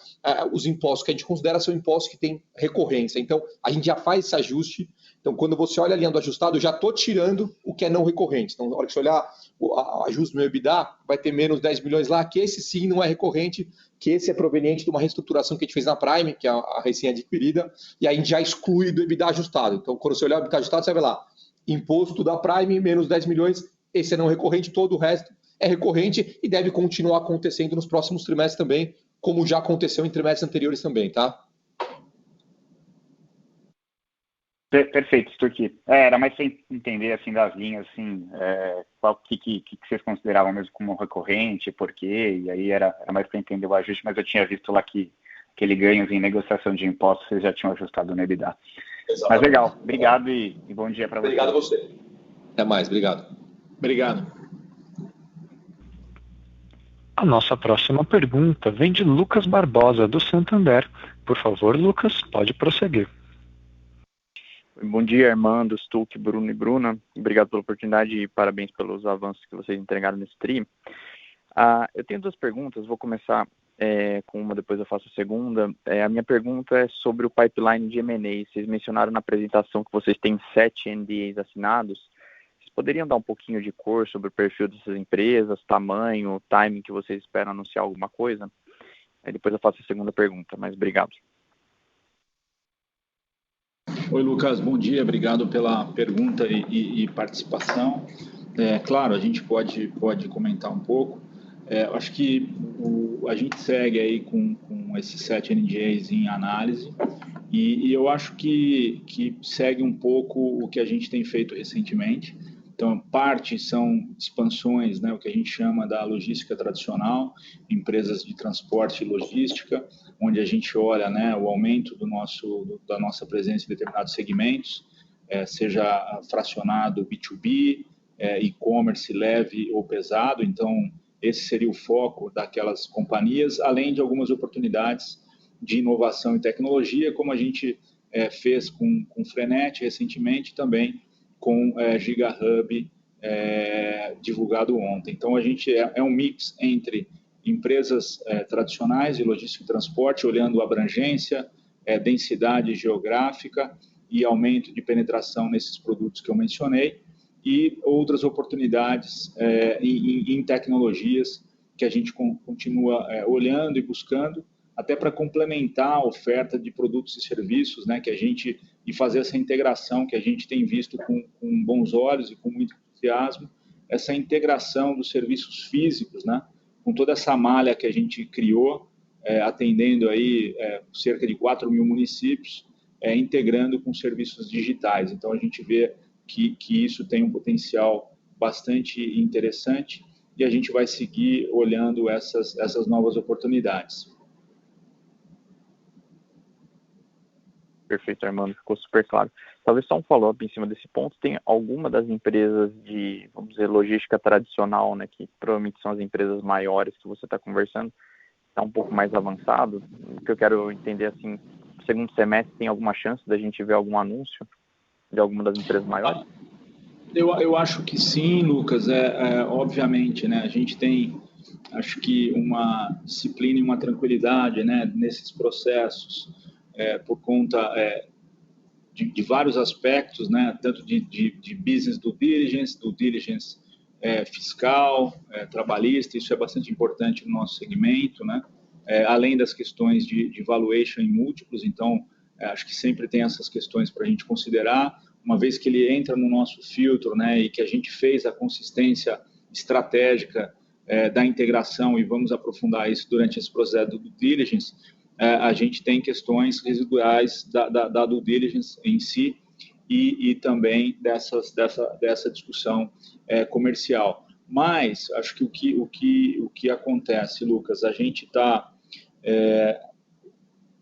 os impostos que a gente considera são impostos que têm recorrência. Então, a gente já faz esse ajuste. Então, quando você olha a linha do ajustado, eu já estou tirando o que é não recorrente. Então, na hora que você olhar o ajuste do meu EBITDA, vai ter menos 10 milhões lá, que esse sim não é recorrente, que esse é proveniente de uma reestruturação que a gente fez na Prime, que é a recém-adquirida, e aí a gente já exclui do EBITDA ajustado. Então, quando você olhar o EBITDA ajustado, você vai ver lá, imposto da Prime, menos 10 milhões, esse é não recorrente, todo o resto é recorrente e deve continuar acontecendo nos próximos trimestres também, como já aconteceu em trimestres anteriores também, tá? Perfeito, Stuck. Era mais sem entender, assim, das linhas, assim, qual que vocês consideravam mesmo como recorrente, por quê, e aí era mais para entender o ajuste, mas eu tinha visto lá que aquele ganhos em negociação de impostos vocês já tinham ajustado no EBITDA. Exatamente. Mas legal, obrigado e bom dia para você. Obrigado a você. Até mais, obrigado. Obrigado. A nossa próxima pergunta vem de Lucas Barbosa, do Santander. Por favor, Lucas, pode prosseguir. Bom dia, Armando, Stuck, Bruno e Bruna. Obrigado pela oportunidade e parabéns pelos avanços que vocês entregaram nesse TRI. Eu tenho duas perguntas, vou começar com uma, depois eu faço a segunda. A minha pergunta é sobre o pipeline de M&A. Vocês mencionaram na apresentação que vocês têm 7 NDAs assinados. Vocês poderiam dar um pouquinho de cor sobre o perfil dessas empresas, tamanho, timing que vocês esperam anunciar alguma coisa? Aí depois eu faço a segunda pergunta, mas obrigado. Oi, Lucas, bom dia, obrigado pela pergunta e participação. Claro, a gente pode comentar um pouco. Eu acho que a gente segue aí com esses 7 NDAs em análise e eu acho que segue um pouco o que a gente tem feito recentemente. Então, parte são expansões, né, o que a gente chama da logística tradicional, empresas de transporte e logística, onde a gente olha, né, o aumento da nossa presença em determinados segmentos, seja fracionado B2B, e-commerce leve ou pesado. Então, esse seria o foco daquelas companhias, além de algumas oportunidades de inovação e tecnologia, como a gente fez com Frenet recentemente, também com GigaHub divulgado ontem. Então, a gente é um mix entre empresas tradicionais de logística e transporte, olhando abrangência, densidade geográfica e aumento de penetração nesses produtos que eu mencionei, e outras oportunidades em tecnologias que a gente continua olhando e buscando, até para complementar a oferta de produtos e serviços, né, e fazer essa integração que a gente tem visto com bons olhos e com muito entusiasmo, essa integração dos serviços físicos, né, com toda essa malha que a gente criou, atendendo aí cerca de 4 mil municípios, integrando com serviços digitais. Então, a gente vê que isso tem um potencial bastante interessante e a gente vai seguir olhando essas novas oportunidades. Perfeito, Armando, ficou super claro. Talvez só um follow-up em cima desse ponto. Tem alguma das empresas de, vamos dizer, logística tradicional, né, que provavelmente são as empresas maiores que você está conversando, está um pouco mais avançado? O que eu quero entender, assim, no segundo semestre, tem alguma chance da gente ver algum anúncio de alguma das empresas maiores? Eu acho que sim, Lucas. Obviamente, né, a gente tem, acho que, uma disciplina e uma tranquilidade, né, nesses processos, por conta de vários aspectos, né, tanto de business due diligence fiscal, trabalhista. Isso é bastante importante no nosso segmento, né, além das questões de valuation em múltiplos. Então, acho que sempre tem essas questões para a gente considerar, uma vez que ele entra no nosso filtro, né, e que a gente fez a consistência estratégica da integração, e vamos aprofundar isso durante esse processo do due diligence. A gente tem questões residuais da due diligence em si e também dessa discussão comercial. Mas acho que o que acontece, Lucas, a gente está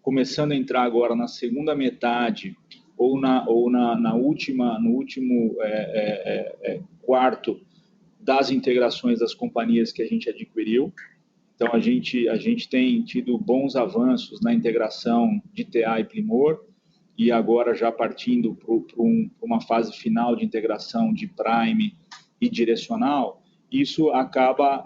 começando a entrar agora na segunda metade ou no último quarto das integrações das companhias que a gente adquiriu. Então, a gente tem tido bons avanços na integração de TA e Primor, e agora já partindo para uma fase final de integração de Prime e Direcional. Isso acaba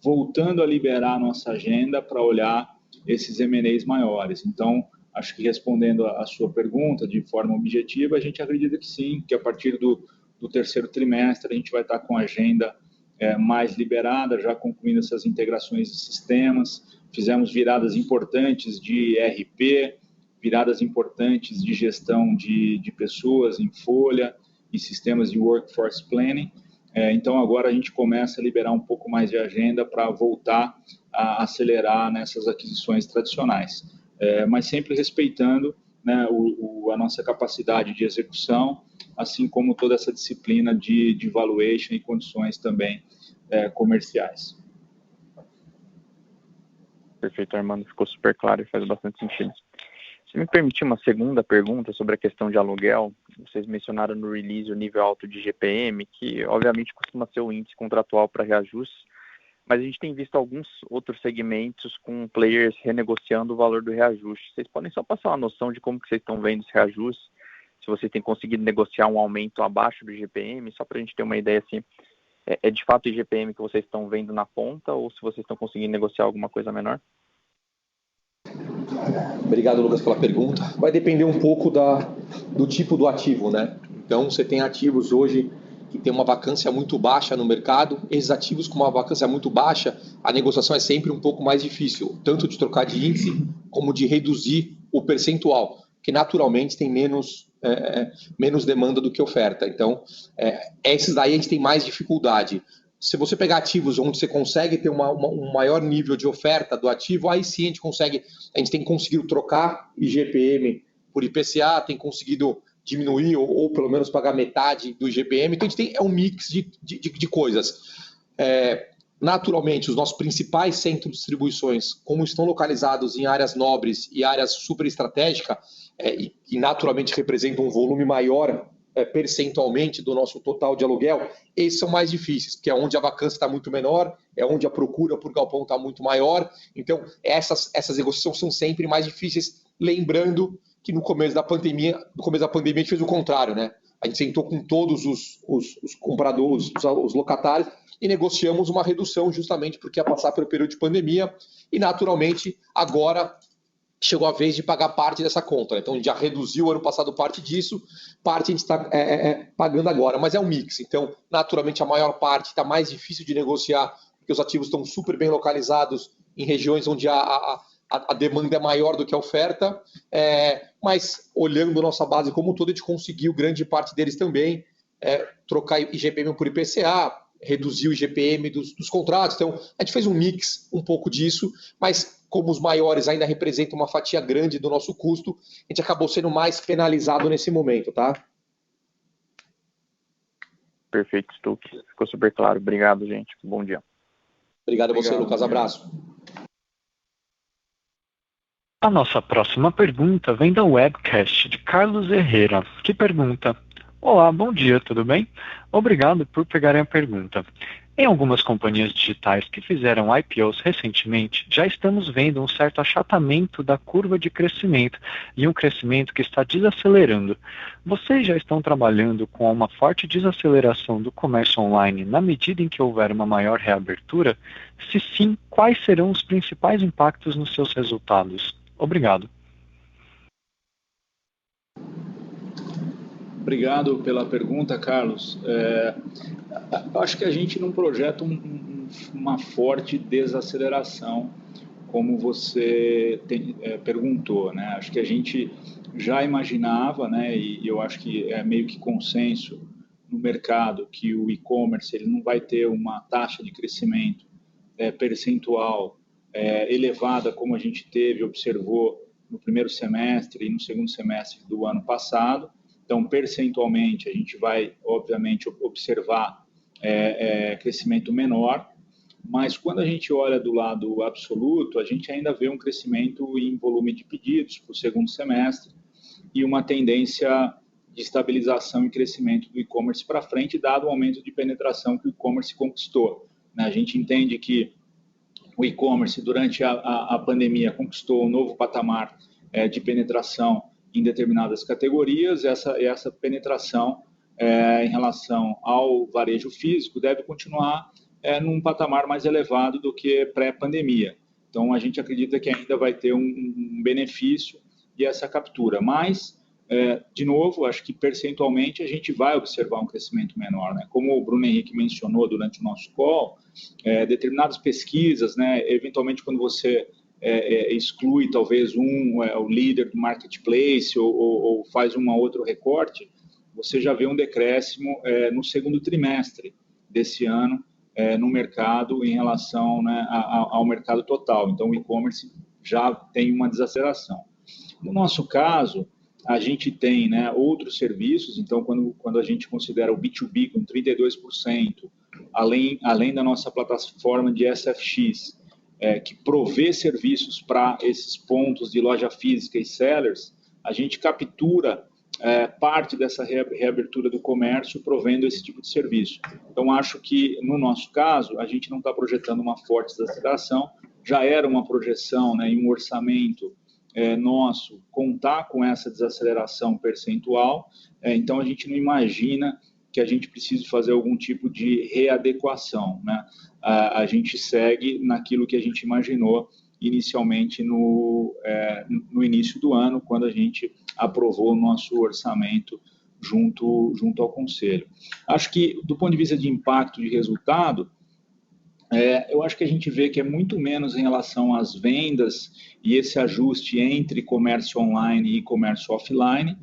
voltando a liberar a nossa agenda para olhar esses M&As maiores. Então, acho que respondendo a sua pergunta de forma objetiva, a gente acredita que sim, que a partir do terceiro trimestre a gente vai estar com a agenda mais liberada, já concluindo essas integrações de sistemas. Fizemos viradas importantes de ERP, viradas importantes de gestão de pessoas em folha e sistemas de workforce planning. Então, agora a gente começa a liberar um pouco mais de agenda para voltar a acelerar nessas aquisições tradicionais. Mas sempre respeitando, né, a nossa capacidade de execução, assim como toda essa disciplina de valuation e condições também comerciais. Perfeito, Armando, ficou super claro e faz bastante sentido. Se me permitir uma segunda pergunta sobre a questão de aluguel, vocês mencionaram no release o nível alto de GPM, que obviamente costuma ser o índice contratual para reajustes, mas a gente tem visto alguns outros segmentos com players renegociando o valor do reajuste. Vocês podem só passar uma noção de como que vocês estão vendo esse reajuste, se vocês têm conseguido negociar um aumento abaixo do IGPM, só para a gente ter uma ideia assim, é de fato o IGPM que vocês estão vendo na ponta ou se vocês estão conseguindo negociar alguma coisa menor? Obrigado, Lucas, pela pergunta. Vai depender um pouco do tipo do ativo, né? Então, você tem ativos hoje que tem uma vacância muito baixa no mercado. Esses ativos com uma vacância muito baixa, a negociação é sempre um pouco mais difícil, tanto de trocar de índice como de reduzir o percentual, que naturalmente tem menos demanda do que oferta. Então, esses daí a gente tem mais dificuldade. Se você pegar ativos onde você consegue ter um maior nível de oferta do ativo, aí sim a gente tem conseguido trocar IGPM por IPCA, tem conseguido diminuir ou pelo menos pagar metade do IGPM. Então a gente tem um mix de coisas. Naturalmente, os nossos principais centros de distribuições, como estão localizados em áreas nobres e áreas super estratégicas, e naturalmente representam um volume maior percentualmente do nosso total de aluguel, esses são mais difíceis, porque é onde a vacância está muito menor, é onde a procura por galpão está muito maior. Então, essas negociações são sempre mais difíceis, lembrando que no começo da pandemia a gente fez o contrário, né? A gente sentou com todos os compradores, os locatários, e negociamos uma redução justamente porque ia passar pelo período de pandemia e, naturalmente, agora chegou a vez de pagar parte dessa conta. Então, a gente já reduziu ano passado parte disso, parte a gente está pagando agora, mas é um mix. Então, naturalmente, a maior parte está mais difícil de negociar, porque os ativos estão super bem localizados em regiões onde a demanda é maior do que a oferta, mas olhando a nossa base como um todo, a gente conseguiu grande parte deles também trocar IGPM por IPCA, reduzir o IGPM dos contratos. Então, a gente fez um mix um pouco disso, mas como os maiores ainda representam uma fatia grande do nosso custo, a gente acabou sendo mais penalizado nesse momento, tá? Perfeito, Stuck. Ficou super claro. Obrigado, gente. Bom dia. Obrigado a você, Lucas. Abraço. A nossa próxima pergunta vem da webcast de Carlos Herrera, que pergunta: olá, bom dia, tudo bem? Obrigado por pegarem a pergunta. Em algumas companhias digitais que fizeram IPOs recentemente, já estamos vendo um certo achatamento da curva de crescimento e um crescimento que está desacelerando. Vocês já estão trabalhando com uma forte desaceleração do comércio online na medida em que houver uma maior reabertura? Se sim, quais serão os principais impactos nos seus resultados? Obrigado. Obrigado pela pergunta, Carlos. Acho que a gente não projeta uma forte desaceleração, como você perguntou, né? Acho que a gente já imaginava, né? E eu acho que é meio que consenso no mercado que o e-commerce ele não vai ter uma taxa de crescimento percentual elevada como a gente observou no primeiro semestre e no segundo semestre do ano passado. Então, percentualmente, a gente vai, obviamente, observar crescimento menor, mas quando a gente olha do lado absoluto, a gente ainda vê um crescimento em volume de pedidos para o segundo semestre e uma tendência de estabilização e crescimento do e-commerce para frente, dado o aumento de penetração que o e-commerce conquistou. A gente entende que o e-commerce, durante a pandemia, conquistou um novo patamar de penetração em determinadas categorias. Essa penetração em relação ao varejo físico deve continuar num patamar mais elevado do que pré-pandemia. Então, a gente acredita que ainda vai ter um benefício e essa captura. Mas, de novo, acho que percentualmente a gente vai observar um crescimento menor, né? Como o Bruno Henrique mencionou durante o nosso call, determinadas pesquisas, né, eventualmente quando você exclui talvez o líder do marketplace ou faz outro recorte, você já vê um decréscimo no segundo trimestre desse ano no mercado em relação, né, ao mercado total. Então, o e-commerce já tem uma desaceleração. No nosso caso, a gente tem, né, outros serviços. Então, quando a gente considera o B2B com 32%, além da nossa plataforma de SFX, que provê serviços para esses pontos de loja física e sellers, a gente captura parte dessa reabertura do comércio provendo esse tipo de serviço. Então, acho que, no nosso caso, a gente não está projetando uma forte desaceleração, já era uma projeção, né, em um orçamento nosso contar com essa desaceleração percentual, então a gente não imagina que a gente precise fazer algum tipo de readequação, né? A gente segue naquilo que a gente imaginou inicialmente no início do ano, quando a gente aprovou o nosso orçamento junto ao Conselho. Acho que, do ponto de vista de impacto de resultado, eu acho que a gente vê que é muito menos em relação às vendas e esse ajuste entre comércio online e comércio offline,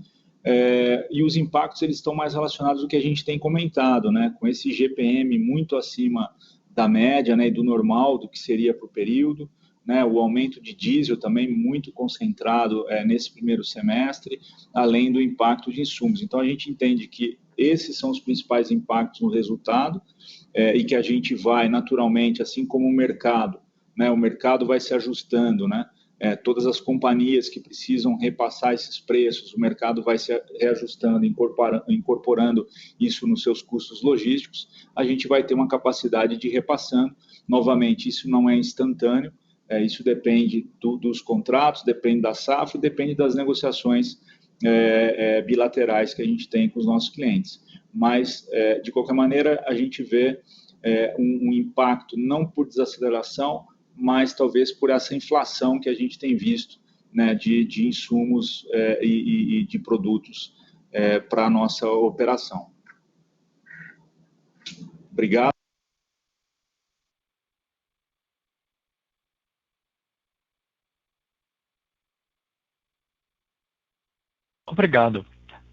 e os impactos eles estão mais relacionados ao que a gente tem comentado, né, com esse GPM muito acima da média, né, e do normal, do que seria para o período, né, o aumento de diesel também muito concentrado nesse primeiro semestre, além do impacto de insumos. Então, a gente entende que esses são os principais impactos no resultado, e que a gente vai naturalmente, assim como o mercado, né, o mercado vai se ajustando, né, todas as companhias que precisam repassar esses preços, o mercado vai se reajustando, incorporando isso nos seus custos logísticos, a gente vai ter uma capacidade de ir repassando. Novamente, isso não é instantâneo, isso depende dos contratos, depende da safra, depende das negociações bilaterais que a gente tem com os nossos clientes. Mas, de qualquer maneira, a gente vê um impacto não por desaceleração, mas talvez por essa inflação que a gente tem visto, né, de insumos e de produtos para a nossa operação. Obrigado. Obrigado.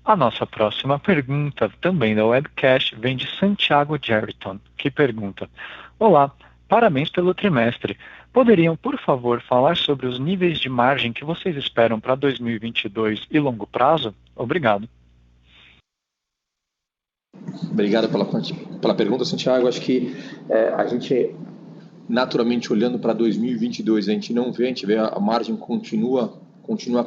A nossa próxima pergunta, também da webcast, vem de Santiago Jerriton, que pergunta: Olá, parabéns pelo trimestre. Poderiam, por favor, falar sobre os níveis de margem que vocês esperam para 2022 e longo prazo? Obrigado. Obrigado pela pergunta, Santiago. Acho que a gente, naturalmente, olhando para 2022, a gente vê a margem continua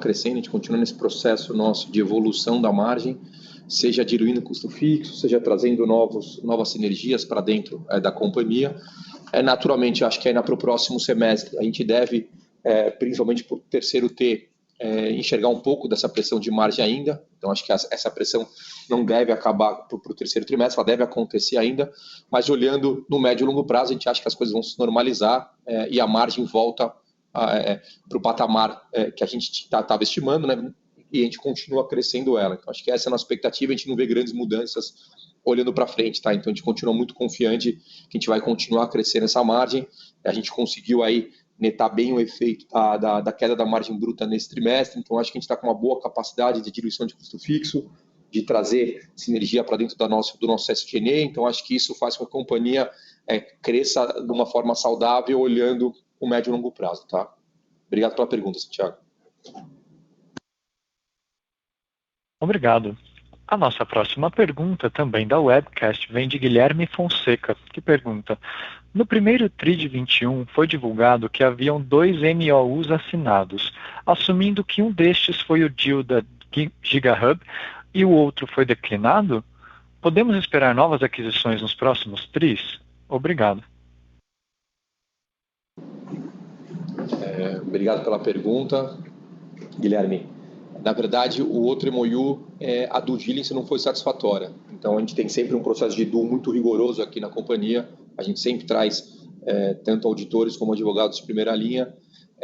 crescendo, a gente continua nesse processo nosso de evolução da margem, seja diluindo custo fixo, seja trazendo novas sinergias para dentro da companhia. Naturalmente, acho que aí para o próximo semestre a gente deve, principalmente para o terceiro T, enxergar um pouco dessa pressão de margem ainda. Então, acho que essa pressão não deve acabar para o terceiro trimestre, ela deve acontecer ainda, mas olhando no médio e longo prazo, a gente acha que as coisas vão se normalizar e a margem volta para o patamar que a gente estava estimando, né? E a gente continua crescendo ela. Então, acho que essa é a nossa expectativa, a gente não vê grandes mudanças olhando para frente, tá? Então, a gente continua muito confiante que a gente vai continuar crescendo essa margem. A gente conseguiu aí netar bem o efeito da queda da margem bruta nesse trimestre, então acho que a gente está com uma boa capacidade de diluição de custo fixo, de trazer sinergia para dentro do nosso SG&A, então acho que isso faz com que a companhia cresça de uma forma saudável, olhando o médio e longo prazo, tá? Obrigado pela pergunta, Santiago. Obrigado. A nossa próxima pergunta, também da webcast, vem de Guilherme Fonseca, que pergunta: no primeiro TRI de 21 foi divulgado que haviam 2 MOUs assinados, assumindo que um destes foi o deal da GigaHub e o outro foi declinado? Podemos esperar novas aquisições nos próximos TRIs? Obrigado. Obrigado pela pergunta, Guilherme. Na verdade, o outro MOU, a due diligence não foi satisfatória. Então, a gente tem sempre um processo de due muito rigoroso aqui na companhia. A gente sempre traz tanto auditores como advogados de primeira linha.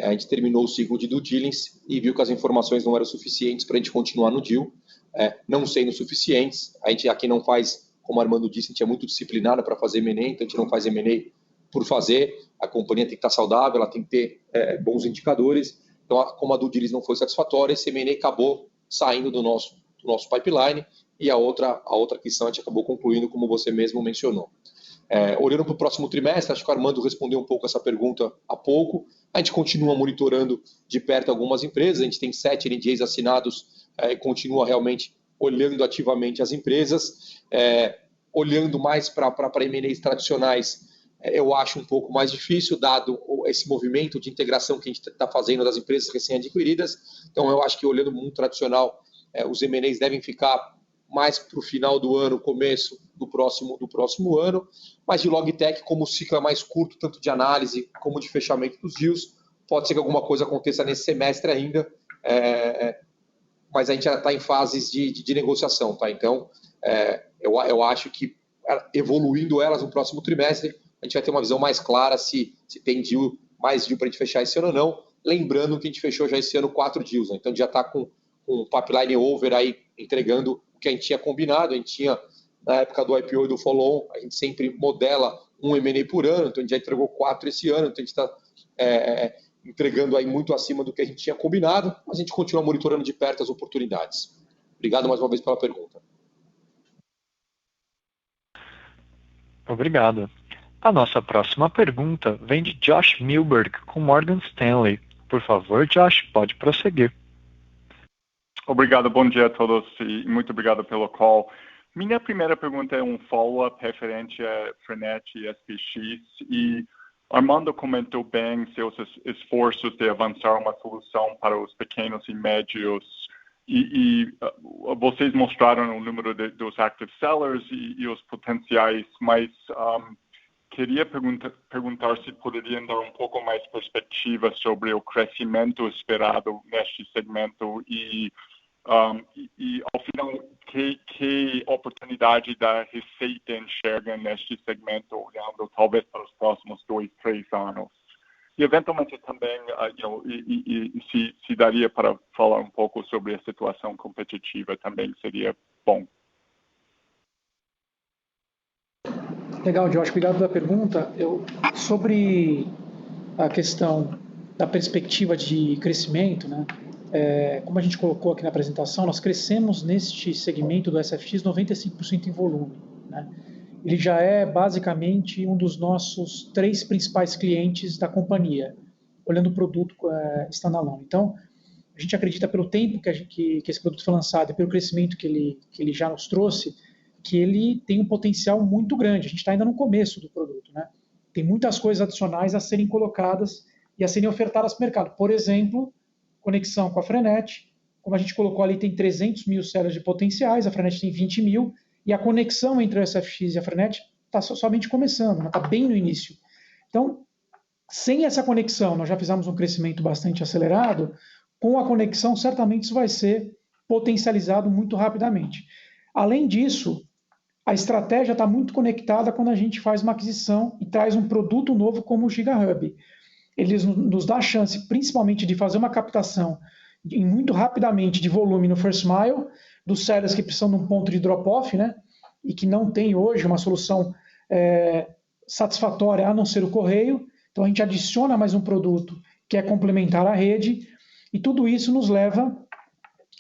A gente terminou o ciclo de due diligence e viu que as informações não eram suficientes para a gente continuar no deal. Não sendo suficientes, a gente aqui não faz, como o Armando disse, a gente é muito disciplinado para fazer M&A, então a gente não faz M&A por fazer. A companhia tem que estar saudável, ela tem que ter bons indicadores. Então, como a due diligence não foi satisfatória, esse M&A acabou saindo do nosso pipeline e a outra questão a gente acabou concluindo, como você mesmo mencionou. Olhando para o próximo trimestre, acho que o Armando respondeu um pouco essa pergunta há pouco. A gente continua monitorando de perto algumas empresas, a gente tem 7 NDAs assinados e continua realmente olhando ativamente as empresas. Olhando mais para M&As tradicionais, eu acho um pouco mais difícil, dado esse movimento de integração que a gente está fazendo das empresas recém-adquiridas. Então, eu acho que olhando o mundo tradicional, os M&As devem ficar mais para o final do ano, começo do próximo ano, mas de Logitech, como o ciclo é mais curto, tanto de análise como de fechamento dos deals, pode ser que alguma coisa aconteça nesse semestre ainda, mas a gente já está em fases de negociação, tá? Então, eu acho que evoluindo elas no próximo trimestre, a gente vai ter uma visão mais clara se tem mais deal para a gente fechar esse ano ou não. Lembrando que a gente fechou já esse ano 4 deals, né? Então já está com um pipeline over aí, entregando o que a gente tinha combinado. A gente tinha, na época do IPO e do follow-on, a gente sempre modela um M&A por ano, então a gente já entregou 4 esse ano, então a gente está entregando aí muito acima do que a gente tinha combinado, mas a gente continua monitorando de perto as oportunidades. Obrigado mais uma vez pela pergunta. Obrigado. A nossa próxima pergunta vem de Josh Milberg, com Morgan Stanley. Por favor, Josh, pode prosseguir. Obrigado, bom dia a todos e muito obrigado pelo call. Minha primeira pergunta é um follow-up referente a Frenet e SPX, e Armando comentou bem seus esforços de avançar uma solução para os pequenos e médios, e vocês mostraram o número dos active sellers e os potenciais, mas queria perguntar se poderiam dar um pouco mais perspectiva sobre o crescimento esperado neste segmento e ao final, que oportunidade da receita enxerga neste segmento, olhando talvez para os próximos 2, 3 anos. E, eventualmente, também, se daria para falar um pouco sobre a situação competitiva, também seria bom. Legal, Josh, obrigado pela pergunta. Sobre a questão da perspectiva de crescimento, né? Como a gente colocou aqui na apresentação, nós crescemos neste segmento do SFX 95% em volume, né? Ele já é basicamente um dos nossos 3 principais clientes da companhia, olhando o produto standalone. Então, a gente acredita, pelo tempo que esse produto foi lançado e pelo crescimento que ele já nos trouxe, que ele tem um potencial muito grande. A gente está ainda no começo do produto, né? Tem muitas coisas adicionais a serem colocadas e a serem ofertadas para o mercado. Por exemplo, conexão com a Frenet, como a gente colocou ali, tem 300 mil sellers de potenciais, a Frenet tem 20 mil, e a conexão entre o SFX e a Frenet está somente começando, está bem no início. Então, sem essa conexão, nós já fizemos um crescimento bastante acelerado, com a conexão, certamente isso vai ser potencializado muito rapidamente. Além disso, a estratégia está muito conectada quando a gente faz uma aquisição e traz um produto novo como o GigaHub. Ele nos dá a chance, principalmente, de fazer uma captação muito rapidamente de volume no first mile, dos sellers que precisam de um ponto de drop-off, né? E que não tem hoje uma solução satisfatória a não ser o correio. Então, a gente adiciona mais um produto que é complementar à rede, e tudo isso nos leva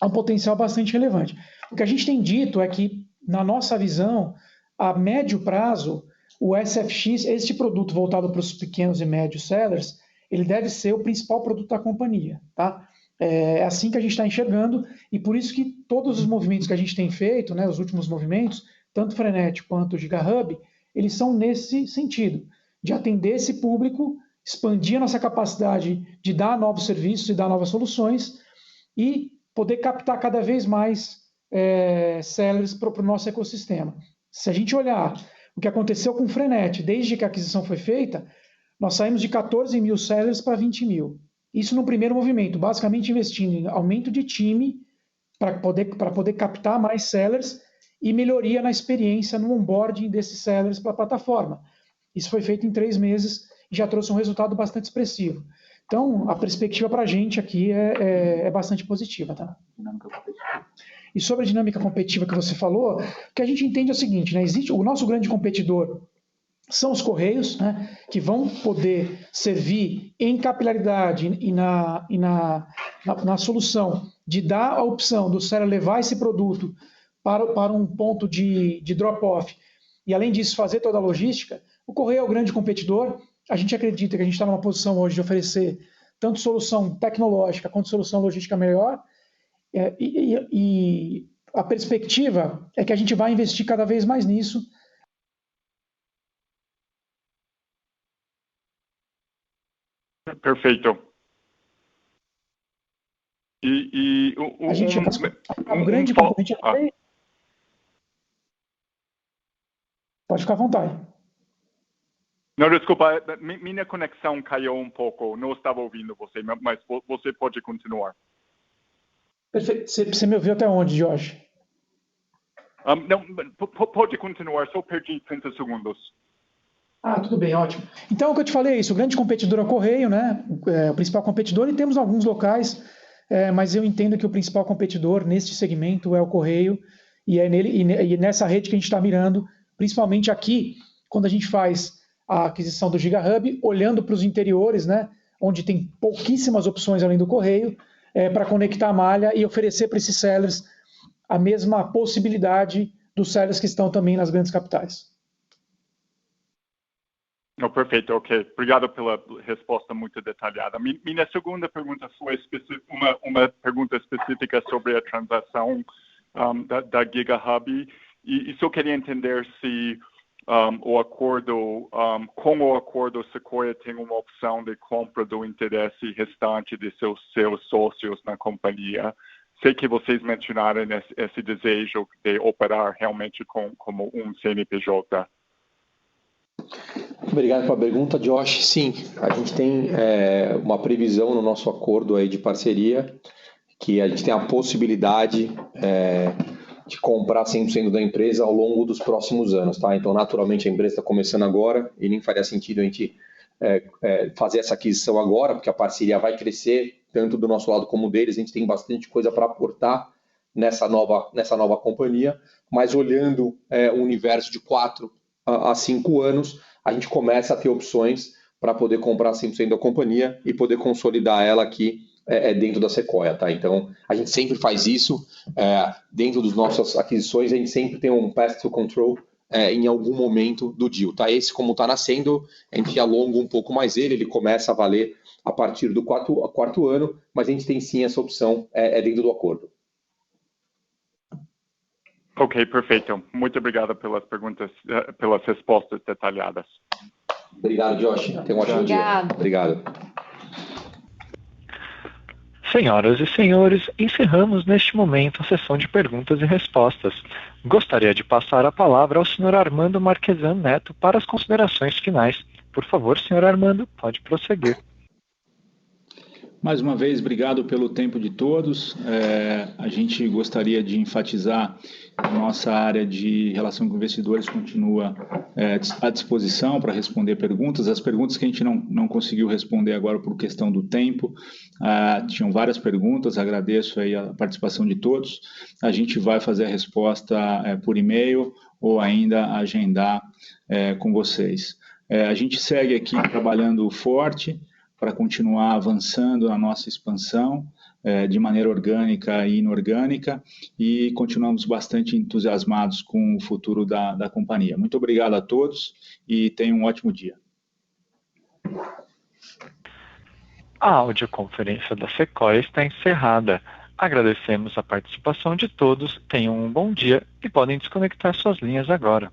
a um potencial bastante relevante. O que a gente tem dito é que, na nossa visão, a médio prazo, o SFX, este produto voltado para os pequenos e médios sellers, ele deve ser o principal produto da companhia, tá? É assim que a gente está enxergando, e por isso que todos os movimentos que a gente tem feito, né, os últimos movimentos, tanto o Frenet quanto o GigaHub, eles são nesse sentido, de atender esse público, expandir a nossa capacidade de dar novos serviços e dar novas soluções, e poder captar cada vez mais sellers para o nosso ecossistema. Se a gente olhar o que aconteceu com o Frenet, desde que a aquisição foi feita, nós saímos de 14 mil sellers para 20 mil. Isso no primeiro movimento, basicamente investindo em aumento de time para poder captar mais sellers e melhoria na experiência, no onboarding desses sellers para a plataforma. Isso foi feito em 3 meses e já trouxe um resultado bastante expressivo. Então, a perspectiva para a gente aqui é bastante positiva, tá? E sobre a dinâmica competitiva que você falou, o que a gente entende é o seguinte, né? Existe o nosso grande competidor são os correios, né, que vão poder servir em capilaridade e na solução de dar a opção do seller levar esse produto para um ponto de drop-off e, além disso, fazer toda a logística. O correio é o grande competidor. A gente acredita que a gente está numa posição hoje de oferecer tanto solução tecnológica quanto solução logística melhor, e a perspectiva é que a gente vai investir cada vez mais nisso. Perfeito. A gente um grande componente... Pode ficar à vontade. Não, desculpa, minha conexão caiu um pouco, não estava ouvindo você, mas você pode continuar. Perfeito. Você me ouviu até onde, Josh? Não, pode continuar, só perdi 30 segundos. Tudo bem, ótimo. Então, o que eu te falei é isso, o grande competidor é o Correio, né? O principal competidor, e temos alguns locais, mas eu entendo que o principal competidor neste segmento é o Correio, e é nele e nessa rede que a gente está mirando, principalmente aqui, quando a gente faz a aquisição do GigaHub, olhando para os interiores, né? Onde tem pouquíssimas opções além do Correio, para conectar a malha e oferecer para esses sellers a mesma possibilidade dos sellers que estão também nas grandes capitais. Oh, perfeito, ok. Obrigado pela resposta muito detalhada. Minha segunda pergunta foi uma pergunta específica sobre a transação da GigaHub e só queria entender se o acordo, com o acordo, Sequoia tem uma opção de compra do interesse restante de seus sócios na companhia. Sei que vocês mencionaram esse desejo de operar realmente como um CNPJ. Obrigado pela pergunta, Josh. Sim, a gente tem uma previsão no nosso acordo aí de parceria que a gente tem a possibilidade de comprar 100% da empresa ao longo dos próximos anos, tá? Então, naturalmente, a empresa está começando agora e nem faria sentido a gente fazer essa aquisição agora, porque a parceria vai crescer, tanto do nosso lado como deles. A gente tem bastante coisa para aportar nessa nova companhia, mas olhando o universo de 4 a 5 anos, a gente começa a ter opções para poder comprar 100% da companhia e poder consolidar ela aqui dentro da Sequoia, tá? Então, a gente sempre faz isso, dentro das nossas aquisições, a gente sempre tem um path to control em algum momento do deal, tá? Esse, como está nascendo, a gente alonga um pouco mais ele começa a valer a partir do quarto ano, mas a gente tem sim essa opção dentro do acordo. Ok, perfeito. Muito obrigado pelas perguntas, pelas respostas detalhadas. Obrigado, Josh. Tenha um ótimo dia. Obrigado. Senhoras e senhores, encerramos neste momento a sessão de perguntas e respostas. Gostaria de passar a palavra ao senhor Armando Marchesan Neto para as considerações finais. Por favor, senhor Armando, pode prosseguir. Mais uma vez, obrigado pelo tempo de todos. A gente gostaria de enfatizar que a nossa área de relação com investidores continua à disposição para responder perguntas. As perguntas que a gente não conseguiu responder agora por questão do tempo, tinham várias perguntas, agradeço aí a participação de todos. A gente vai fazer a resposta por e-mail ou ainda agendar com vocês. A gente segue aqui trabalhando forte para continuar avançando na nossa expansão de maneira orgânica e inorgânica e continuamos bastante entusiasmados com o futuro da companhia. Muito obrigado a todos e tenham um ótimo dia. A audioconferência da Sequoia está encerrada. Agradecemos a participação de todos, tenham um bom dia e podem desconectar suas linhas agora.